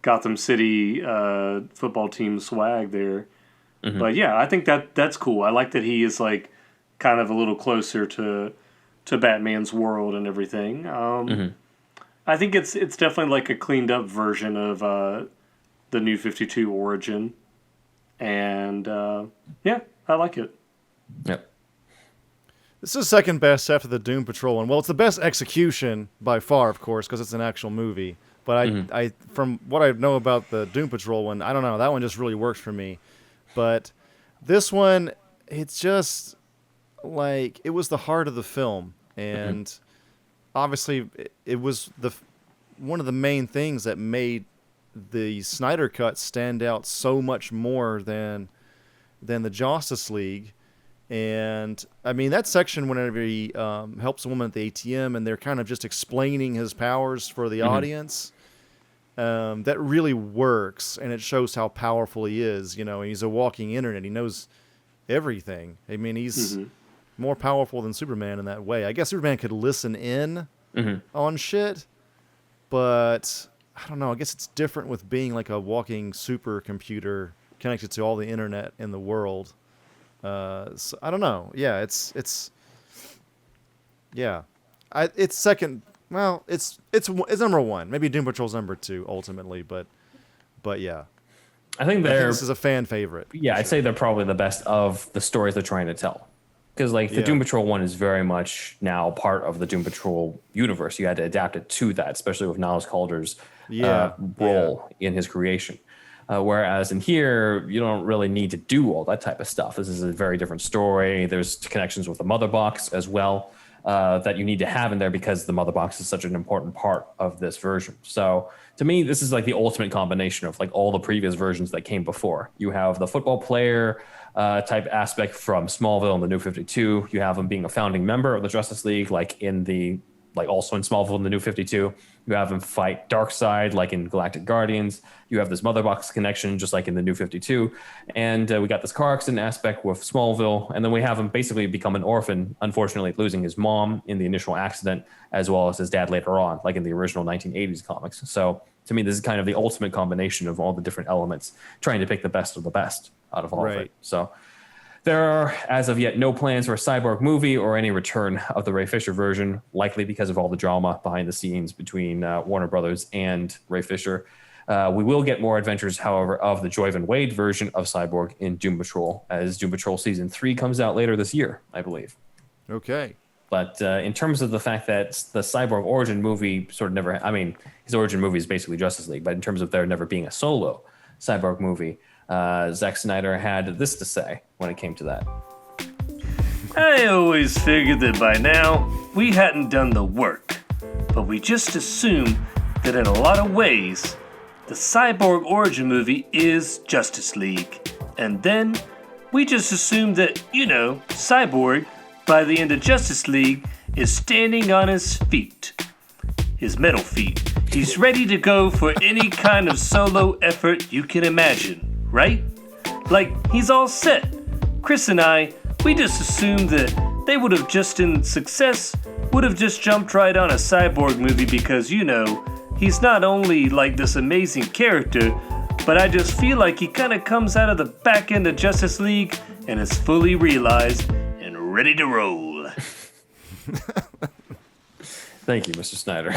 Gotham City football team swag there. But yeah, I think that's cool. I like that he is like kind of a little closer to Batman's world and everything. I think it's definitely like a cleaned up version of the New 52 origin, and yeah, I like it. Yep. This is second best after the Doom Patrol one. Well, it's the best execution by far, of course, because it's an actual movie. But I from what I know about the Doom Patrol one, I don't know. That one just really works for me. But this one, it's just like it was the heart of the film, and obviously it was one of the main things that made the Snyder Cut stand out so much more than the Justice League. And I mean, that section whenever he helps a woman at the ATM and they're kind of just explaining his powers for the audience, that really works, and it shows how powerful he is. You know, he's a walking internet. He knows everything. I mean, he's more powerful than Superman in that way. I guess Superman could listen in on shit, but I don't know. I guess it's different with being like a walking supercomputer connected to all the internet in the world. So I don't know. Yeah, it's second. Well, it's number one. Maybe Doom Patrol's number two ultimately, but yeah. I think this is a fan favorite. Yeah, I'd say they're probably the best of the stories they're trying to tell. Because like the Doom Patrol one is very much now part of the Doom Patrol universe. You had to adapt it to that, especially with Niles Calder's role in his creation. Whereas in here, you don't really need to do all that type of stuff. This is a very different story. There's connections with the Mother Box as well that you need to have in there because the Mother Box is such an important part of this version. So to me, this is like the ultimate combination of like all the previous versions that came before. You have the football player type aspect from Smallville and the New 52. You have him being a founding member of the Justice League, also in Smallville and the New 52. You have him fight Darkseid, like in Galactic Guardians. You have this Mother Box connection, just like in the New 52. And we got this car accident aspect with Smallville. And then we have him basically become an orphan, unfortunately losing his mom in the initial accident, as well as his dad later on, like in the original 1980s comics. So to me, this is kind of the ultimate combination of all the different elements, trying to pick the best of the best out of all of it. So there are, as of yet, no plans for a Cyborg movie or any return of the Ray Fisher version, likely because of all the drama behind the scenes between Warner Brothers and Ray Fisher. We will get more adventures, however, of the Joyvan Wade version of Cyborg in Doom Patrol, as Doom Patrol Season 3 comes out later this year, I believe. Okay. But in terms of the fact that the Cyborg origin movie sort of never... I mean, his origin movie is basically Justice League, but in terms of there never being a solo Cyborg movie, Zack Snyder had this to say when it came to that. I always figured that by now we hadn't done the work, but we just assumed that in a lot of ways, the Cyborg origin movie is Justice League. And then we just assumed that, Cyborg, by the end of Justice League, is standing on his feet. His metal feet. He's ready to go for any kind of solo effort you can imagine. Right? Like, he's all set. Chris and I, we just assumed that they would have just in success, would have just jumped right on a Cyborg movie because, he's not only like this amazing character, but I just feel like he kind of comes out of the back end of Justice League and is fully realized and ready to roll. Thank you, Mr. Snyder.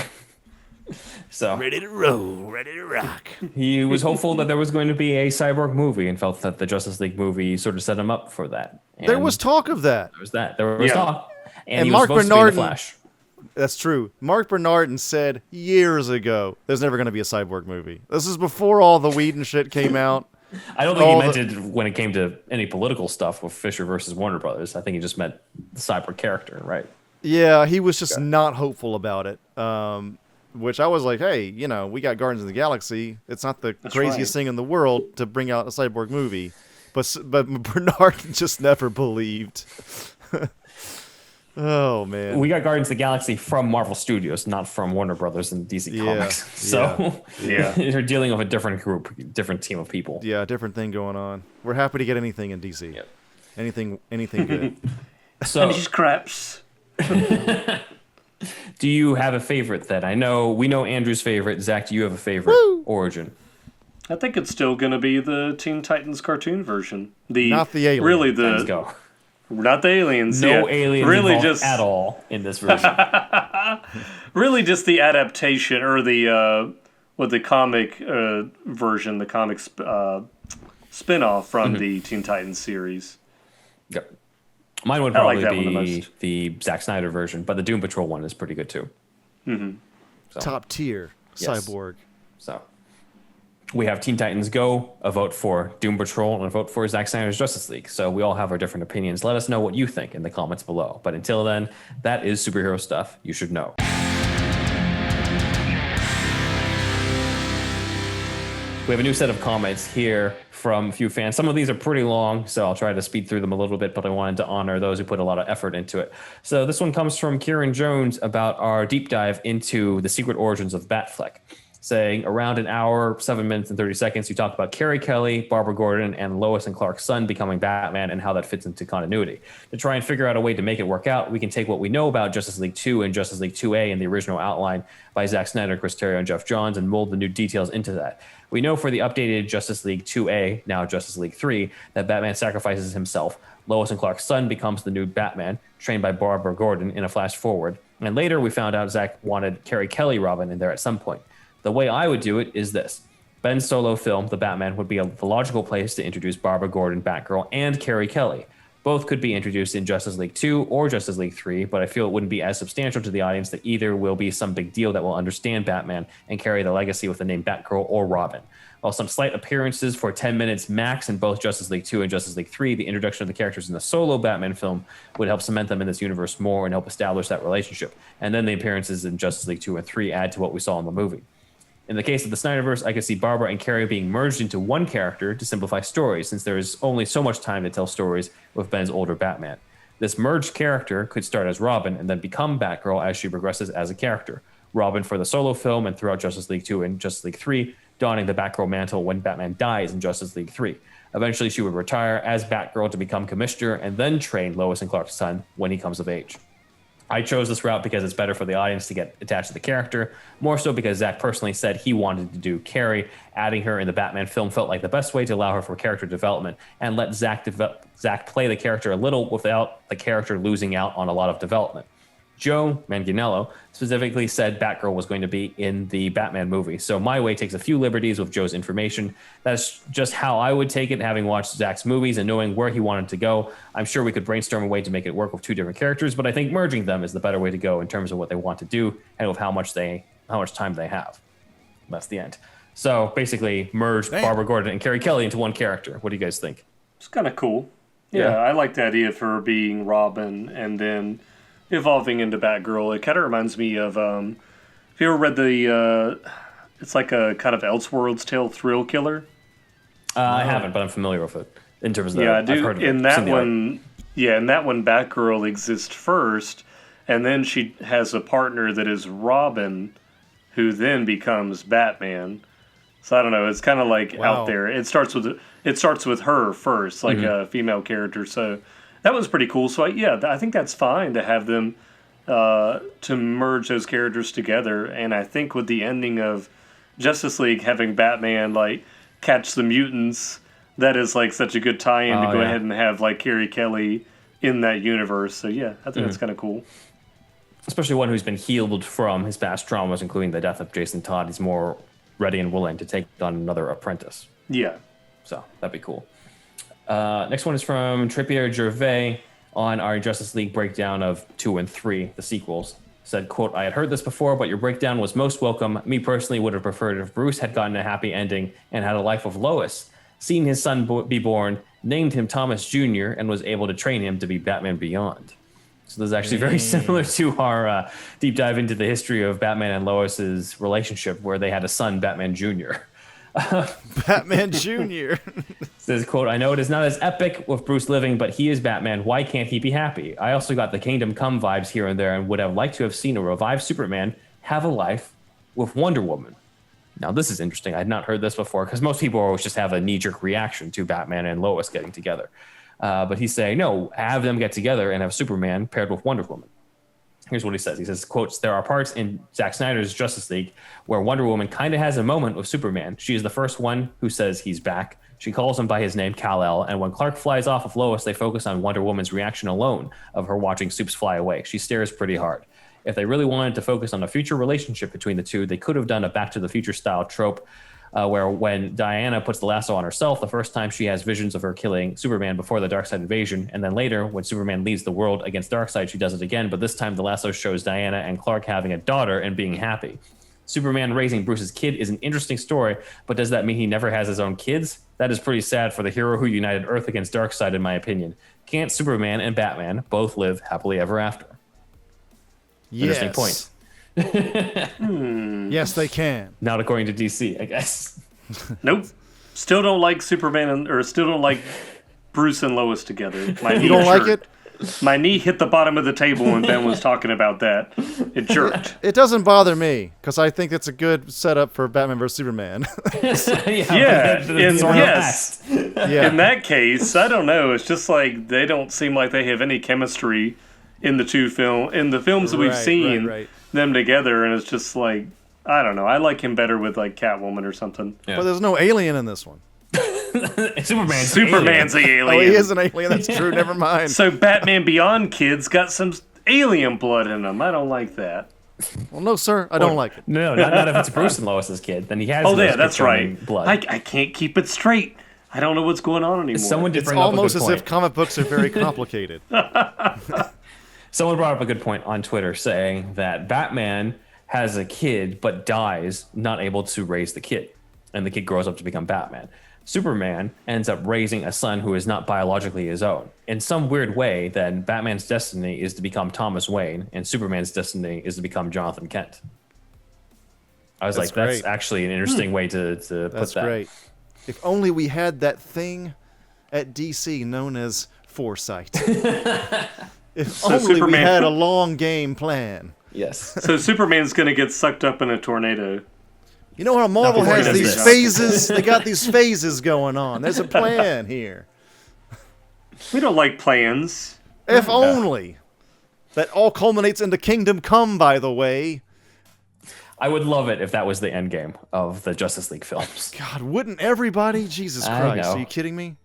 So Ready to roll, ready to rock. he was hopeful that there was going to be a Cyborg movie and felt that the Justice League movie sort of set him up for that. And There was talk of that. There was talk. And he Mark was supposed to be in the Bernardin- Flash. That's true. Mark Bernardin said years ago, there's never going to be a Cyborg movie. This is before all the Whedon shit came out. I don't think he meant it when it came to any political stuff with Fisher versus Warner Brothers. I think he just meant the Cyborg character, right? Yeah, he was just not hopeful about it. Which I was like, hey, we got Guardians of the Galaxy. It's not the craziest thing in the world to bring out a Cyborg movie. But Bernard just never believed. Oh, man. We got Guardians of the Galaxy from Marvel Studios, not from Warner Brothers and DC Comics. So you're dealing with a different group, different team of people. Yeah, different thing going on. We're happy to get anything in DC. Yep. Anything good. So And these craps. do you have a favorite then? We know Andrew's favorite. Zach, do you have a favorite origin? I think it's still going to be the Teen Titans cartoon version. Not the alien. Really Let's go. Not the aliens. No aliens really involved at all in this version. Really just the adaptation or the comic version, the comic spin-off from the Teen Titans series. Yep. Mine would I like probably that one the be most. the Zack Snyder version, but the Doom Patrol one is pretty good too. So, Top tier Yes. Cyborg. So we have Teen Titans Go, a vote for Doom Patrol, and a vote for Zack Snyder's Justice League. So we all have our different opinions. Let us know what you think in the comments below. But until then, that is superhero stuff you should know. We have a new set of comments here from a few fans. Some of these are pretty long, so I'll try to speed through them a little bit, but I wanted to honor those who put a lot of effort into it. So this one comes from Kieran Jones about our deep dive into the secret origins of Batfleck. saying around an hour, 7 minutes and 30 seconds, you talk about Carrie Kelly, Barbara Gordon, and Lois and Clark's son becoming Batman and how that fits into continuity. To try and figure out a way to make it work out, we can take what we know about Justice League 2 and Justice League 2A in the original outline by Zack Snyder, Chris Terrio, and Jeff Johns and mold the new details into that. We know for the updated Justice League 2A, now Justice League 3, that Batman sacrifices himself. Lois and Clark's son becomes the new Batman, trained by Barbara Gordon in a flash forward. And later we found out Zack wanted Carrie Kelly Robin in there at some point. The way I would do it is this. Ben's solo film, The Batman, would be the logical place to introduce Barbara Gordon, Batgirl, and Carrie Kelly. Both could be introduced in Justice League 2 or Justice League 3, but I feel it wouldn't be as substantial to the audience that either will be some big deal that will understand Batman and carry the legacy with the name Batgirl or Robin. While some slight appearances for 10 minutes max in both Justice League 2 and Justice League 3, the introduction of the characters in the solo Batman film would help cement them in this universe more and help establish that relationship. And then the appearances in Justice League 2 and 3 add to what we saw in the movie. In the case of the Snyderverse, I could see Barbara and Carrie being merged into one character to simplify stories, since there is only so much time to tell stories with Ben's older Batman. This merged character could start as Robin and then become Batgirl as she progresses as a character. Robin for the solo film and throughout Justice League 2 and Justice League 3, donning the Batgirl mantle when Batman dies in Justice League 3. Eventually, she would retire as Batgirl to become Commissioner and then train Lois and Clark's son when he comes of age. I chose this route because it's better for the audience to get attached to the character, more so because Zack personally said he wanted to do Carrie. Adding her in the Batman film felt like the best way to allow her for character development and let Zack play the character a little without the character losing out on a lot of development. Joe Manganiello specifically said Batgirl was going to be in the Batman movie, so my way takes a few liberties with Joe's information. That's just how I would take it, having watched Zack's movies and knowing where he wanted to go. I'm sure we could brainstorm a way to make it work with two different characters, but I think merging them is the better way to go in terms of what they want to do and with how much time they have. That's the end. So basically, merge Barbara Gordon and Carrie Kelly into one character. What do you guys think? It's kind of cool. Yeah, I like the idea for being Robin and then evolving into Batgirl. It kind of reminds me of, have you ever read it's like a kind of Elseworlds Tale Thrill Killer? I haven't, but I'm familiar with it in terms of I've heard of it. In that one, Batgirl exists first, and then she has a partner that is Robin, who then becomes Batman. So I don't know. It's kind of like out there. It starts with her first, like a female character. So that was pretty cool. So I think that's fine to have them to merge those characters together. And I think with the ending of Justice League having Batman like catch the mutants, that is like such a good tie-in to go ahead and have like Carrie Kelly in that universe. So I think that's kind of cool. Especially one who's been healed from his past traumas, including the death of Jason Todd. He's more ready and willing to take on another apprentice. Yeah. So that'd be cool. Next one is from Trippier Gervais on our Justice League breakdown of 2 and 3, the sequels. Said, quote, "I had heard this before, but your breakdown was most welcome. Me personally would have preferred if Bruce had gotten a happy ending and had a life with Lois, seen his son be born, named him Thomas Jr., and was able to train him to be Batman Beyond." So this is actually very similar to our deep dive into the history of Batman and Lois's relationship, where they had a son, Batman Jr. Batman Jr. Says, quote, "I know it is not as epic with Bruce living, but he is Batman. Why can't he be happy? I also got the Kingdom Come vibes here and there and would have liked to have seen a revived Superman have a life with Wonder Woman." Now, this is interesting. I had not heard this before because most people always just have a knee-jerk reaction to Batman and Lois getting together. But he's saying, no, have them get together and have Superman paired with Wonder Woman. Here's what he says. He says, quotes, "There are parts in Zack Snyder's Justice League where Wonder Woman kind of has a moment with Superman. She is the first one who says he's back. She calls him by his name, Kal-El, and when Clark flies off of Lois, they focus on Wonder Woman's reaction alone of her watching Supes fly away. She stares pretty hard. If they really wanted to focus on a future relationship between the two, they could have done a Back to the Future style trope where when Diana puts the lasso on herself, the first time she has visions of her killing Superman before the Darkseid invasion, and then later, when Superman leads the world against Darkseid, she does it again, but this time the lasso shows Diana and Clark having a daughter and being happy. Superman raising Bruce's kid is an interesting story, but does that mean he never has his own kids? That is pretty sad for the hero who united Earth against Darkseid, in my opinion. Can't Superman and Batman both live happily ever after?" Yes. Interesting point. Yes, they can. Not according to DC, I guess. Nope. Still don't like Superman or still don't like Bruce and Lois together. You don't like it? My knee hit the bottom of the table when Ben was talking about that. It jerked. It doesn't bother me because I think it's a good setup for Batman vs Superman. Yeah, yes. Yeah. In that case, I don't know. It's just like they don't seem like they have any chemistry in the films that we've seen right. them together, and it's just like I don't know. I like him better with like Catwoman or something. But there's no alien in this one. Superman's the alien. Oh, he is an alien. That's true. Never mind. So Batman Beyond kids got some alien blood in them. I don't like that. Well, no, sir. I don't like it. No, not if it's Bruce and Lois's kid. Then he has. Oh, yeah, that's right. Blood. I can't keep it straight. I don't know what's going on anymore. Someone did It's bring up a good almost as point. if comic books are very complicated. Someone brought up a good point on Twitter saying that Batman has a kid but dies not able to raise the kid, and the kid grows up to become Batman. Superman ends up raising a son who is not biologically his own. In some weird way, then Batman's destiny is to become Thomas Wayne, and Superman's destiny is to become Jonathan Kent. I was That's like, that's great. actually an interesting way to put that. That's great. If only we had that thing at DC known as foresight. If only we Superman- had a long game plan. Yes. So Superman's going to get sucked up in a tornado. You know how Marvel before he has does these this. phases? They got these phases going on. There's a plan here. We don't like plans. If only. That all culminates into Kingdom Come, by the way. I would love it if that was the end game of the Justice League films. God, wouldn't everybody? Jesus I Christ. know. Are you kidding me?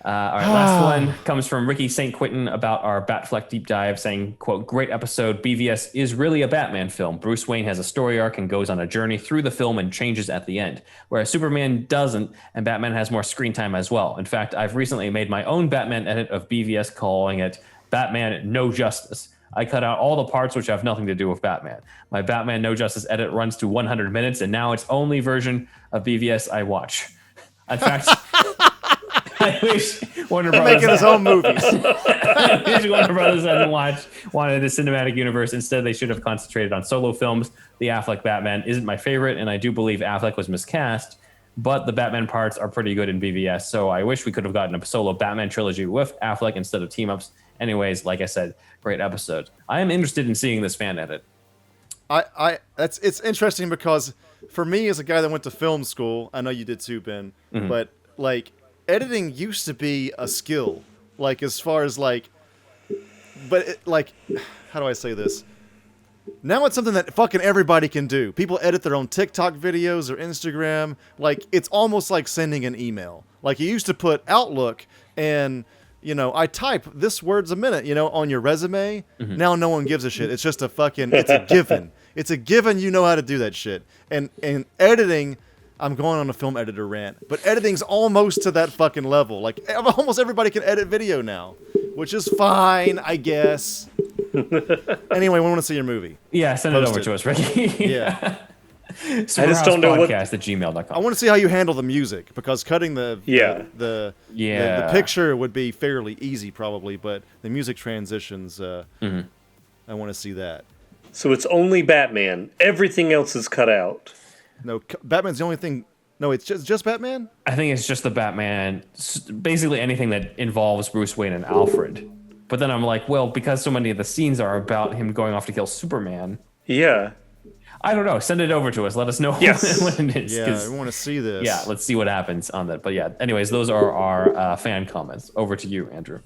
All right, last one comes from Ricky St. Quentin about our Batfleck deep dive, saying, quote, great episode. BVS is really a Batman film. Bruce Wayne has a story arc and goes on a journey through the film and changes at the end, whereas Superman doesn't, and Batman has more screen time as well. In fact, I've recently made my own Batman edit of BVS, calling it Batman No Justice. I cut out all the parts which have nothing to do with Batman. My Batman No Justice edit runs to 100 minutes, and now it's only version of BVS I watch. In fact, I wish Warner Brothers Making his own movies. I wish Warner Brothers hadn't wanted a cinematic universe. Instead, they should have concentrated on solo films. The Affleck Batman isn't my favorite, and I do believe Affleck was miscast, but the Batman parts are pretty good in BVS, so I wish we could have gotten a solo Batman trilogy with Affleck instead of team-ups. Anyways, like I said, great episode. I am interested in seeing this fan edit. It's interesting because for me as a guy that went to film school, I know you did too, Ben, but like editing used to be a skill, like as far as like, but it, like, how do I say this? Now it's something that fucking everybody can do. People edit their own TikTok videos or Instagram. Like it's almost like sending an email. Like you used to put Outlook and, you know, I type this words a minute, you know, on your resume. Now no one gives a shit. It's just a fucking, it's a given. It's a given you know how to do that shit. And editing, I'm going on a film editor rant, but editing's almost to that fucking level. Like almost everybody can edit video now, which is fine, I guess. Anyway, we want to see your movie. Yeah, send it over to us, Ricky. Yeah. I just don't know what. Podcast at gmail.com. I want to see how you handle the music because cutting the picture would be fairly easy probably, but the music transitions, I want to see that. So it's only Batman. Everything else is cut out. No, Batman's the only thing. No, it's just Batman? I think it's just the Batman, basically anything that involves Bruce Wayne and Alfred. But then I'm like, well, because so many of the scenes are about him going off to kill Superman. Yeah. I don't know. Send it over to us. Let us know what it is. Yeah, I want to see this. Yeah, let's see what happens on that. But yeah, anyways, those are our fan comments. Over to you, Andrew.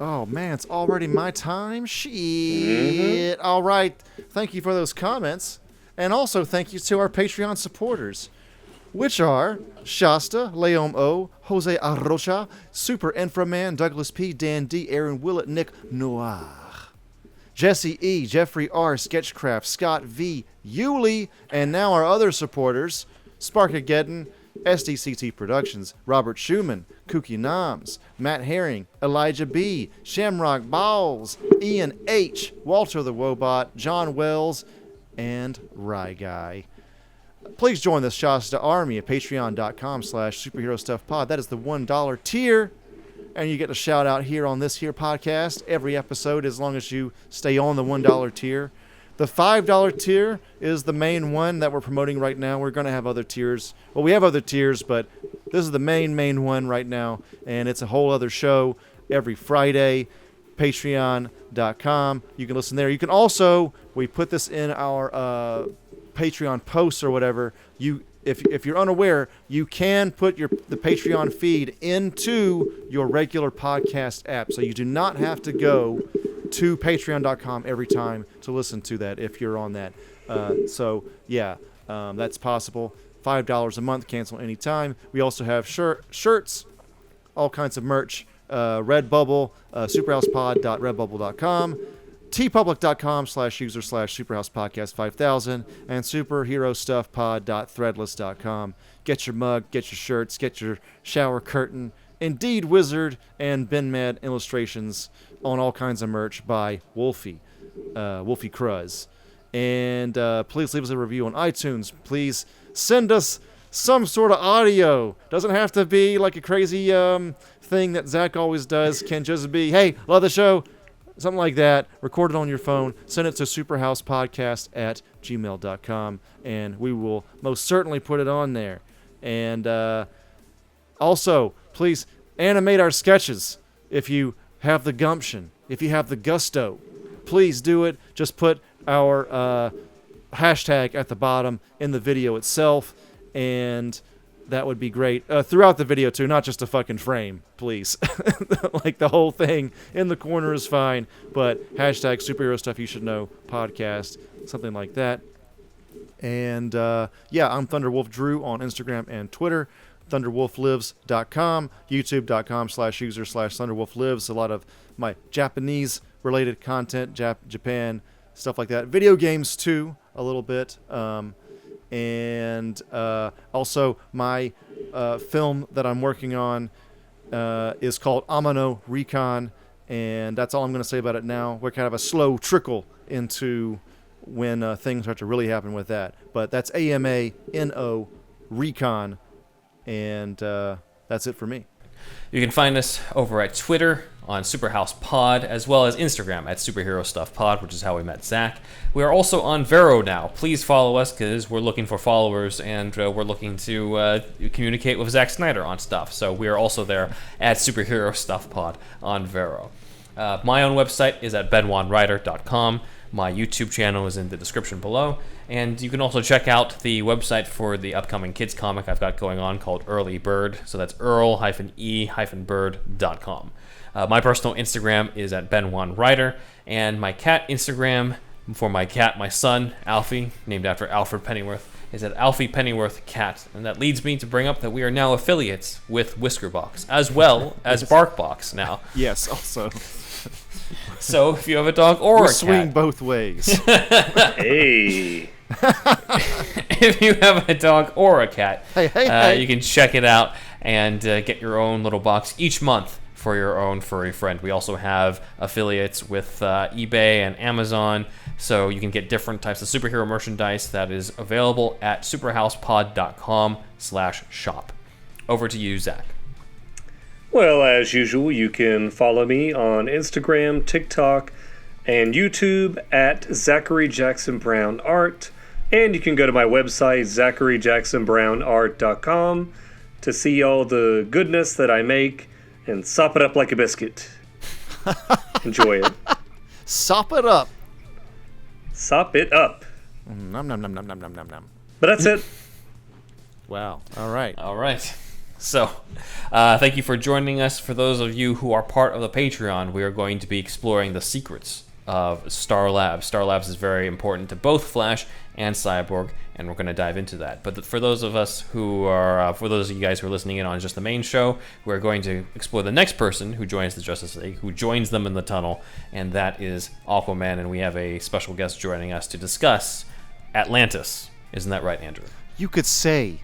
Oh, man, it's already my time? Shit. All right. Thank you for those comments. And also thank you to our Patreon supporters, which are Shasta, Leom O, Jose Arrocha, Super Inframan, Douglas P, Dan D, Aaron Willett, Nick Noir, Jesse E, Jeffrey R, Sketchcraft, Scott V, Yuli, and now our other supporters, Sparkageddon, SDCT Productions, Robert Schumann, Kooky Noms, Matt Herring, Elijah B, Shamrock Balls, Ian H, Walter the Wobot, John Wells, and Rye Guy. Please join the Shasta Army at patreon.com/superherostuffpod. That is the $1 tier. And you get a shout out here on this here podcast every episode as long as you stay on the $1 tier. The $5 tier is the main one that we're promoting right now. We're going to have other tiers. Well, we have other tiers, but this is the main one right now. And it's a whole other show every Friday. patreon.com. You can listen there. You can also, we put this in our Patreon posts or whatever. If you're unaware, you can put the Patreon feed into your regular podcast app. So you do not have to go to patreon.com every time to listen to that if you're on that. That's possible. $5 a month, cancel anytime. We also have shirts, all kinds of merch. Redbubble, superhousepod.redbubble.com, tpublic.com/user/superhousepodcast5000, and superherostuffpod.threadless.com. Get your mug, get your shirts, get your shower curtain, Indeed Wizard, and Ben Mad illustrations on all kinds of merch by Wolfie Cruz. And please leave us a review on iTunes. Please send us some sort of audio. Doesn't have to be like a crazy thing that Zach always does. Can just be, hey, love the show, something like that. Record it on your phone. Send it to superhousepodcast@gmail.com, and we will most certainly put it on there. And also, please animate our sketches if you have the gumption, if you have the gusto. Please do it. Just put our hashtag at the bottom in the video itself, and that would be great. Throughout the video, too, not just a fucking frame, please. Like, the whole thing in the corner is fine, but hashtag superhero stuff you should know podcast, something like that. And, I'm Thunderwolf Drew on Instagram and Twitter, thunderwolflives.com, youtube.com/user/thunderwolflives. A lot of my Japanese-related content, Japan, stuff like that. Video games, too, a little bit. And also my film that I'm working on is called Amano Recon, and that's all I'm going to say about it now. We're kind of a slow trickle into when things start to really happen with that. But that's AMANO Recon, and that's it for me. You can find us over at Twitter on SuperhousePod, as well as Instagram at SuperheroStuffPod, which is how we met Zach. We are also on Vero now. Please follow us, because we're looking for followers, and we're looking to communicate with Zack Snyder on stuff. So we are also there at SuperheroStuffPod on Vero. My own website is at benwanwriter.com. My YouTube channel is in the description below. And you can also check out the website for the upcoming kids comic I've got going on called Early Bird. So that's earl-e-bird.com. My personal Instagram is at benwanwriter. And my cat Instagram for my cat, my son, Alfie, named after Alfred Pennyworth, is at Alfie Pennyworth Cat. And that leads me to bring up that we are now affiliates with Whiskerbox, as well as Barkbox now. Yes, also. So if you have a dog or we'll a cat, swing both ways. Hey. If you have a dog or a cat, hey. you can check it out and get your own little box each month for your own furry friend. We also have affiliates with eBay and Amazon, so you can get different types of superhero merchandise that is available at superhousepod.com/shop. Over to you, Zach. Well, as usual, you can follow me on Instagram, TikTok, and YouTube at Zachary Jackson Brown Art. And you can go to my website, zacharyjacksonbrownart.com, to see all the goodness that I make and sop it up like a biscuit. Enjoy it. Sop it up. Sop it up. Nom nom nom nom nom nom nom nom. But that's it. Wow. All right. So, thank you for joining us. For those of you who are part of the Patreon, we are going to be exploring the secrets of Star Labs. Star Labs is very important to both Flash and Cyborg, and we're going to dive into that. But for those of us who are, for those of you guys who are listening in on just the main show, we're going to explore the next person who joins the Justice League, who joins them in the tunnel, and that is Aquaman, and we have a special guest joining us to discuss Atlantis. Isn't that right, Andrew? You could say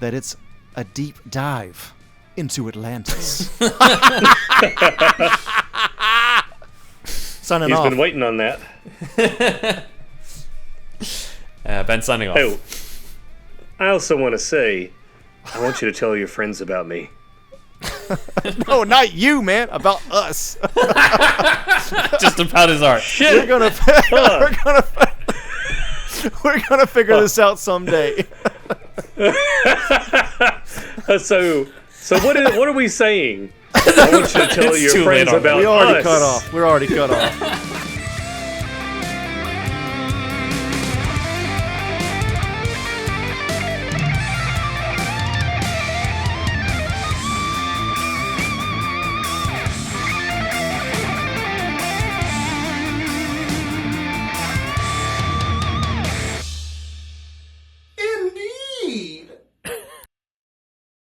that it's a deep dive into Atlantis. Signing off. He's been waiting on that. Ben signing off. Oh, I also want to say, I want you to tell your friends about me. No, not you, man. About us. Just about his art. Shit. We're gonna figure this out someday. So what are we saying? I want you to tell It's your too late friends on about We already us. cut off. We're already cut off.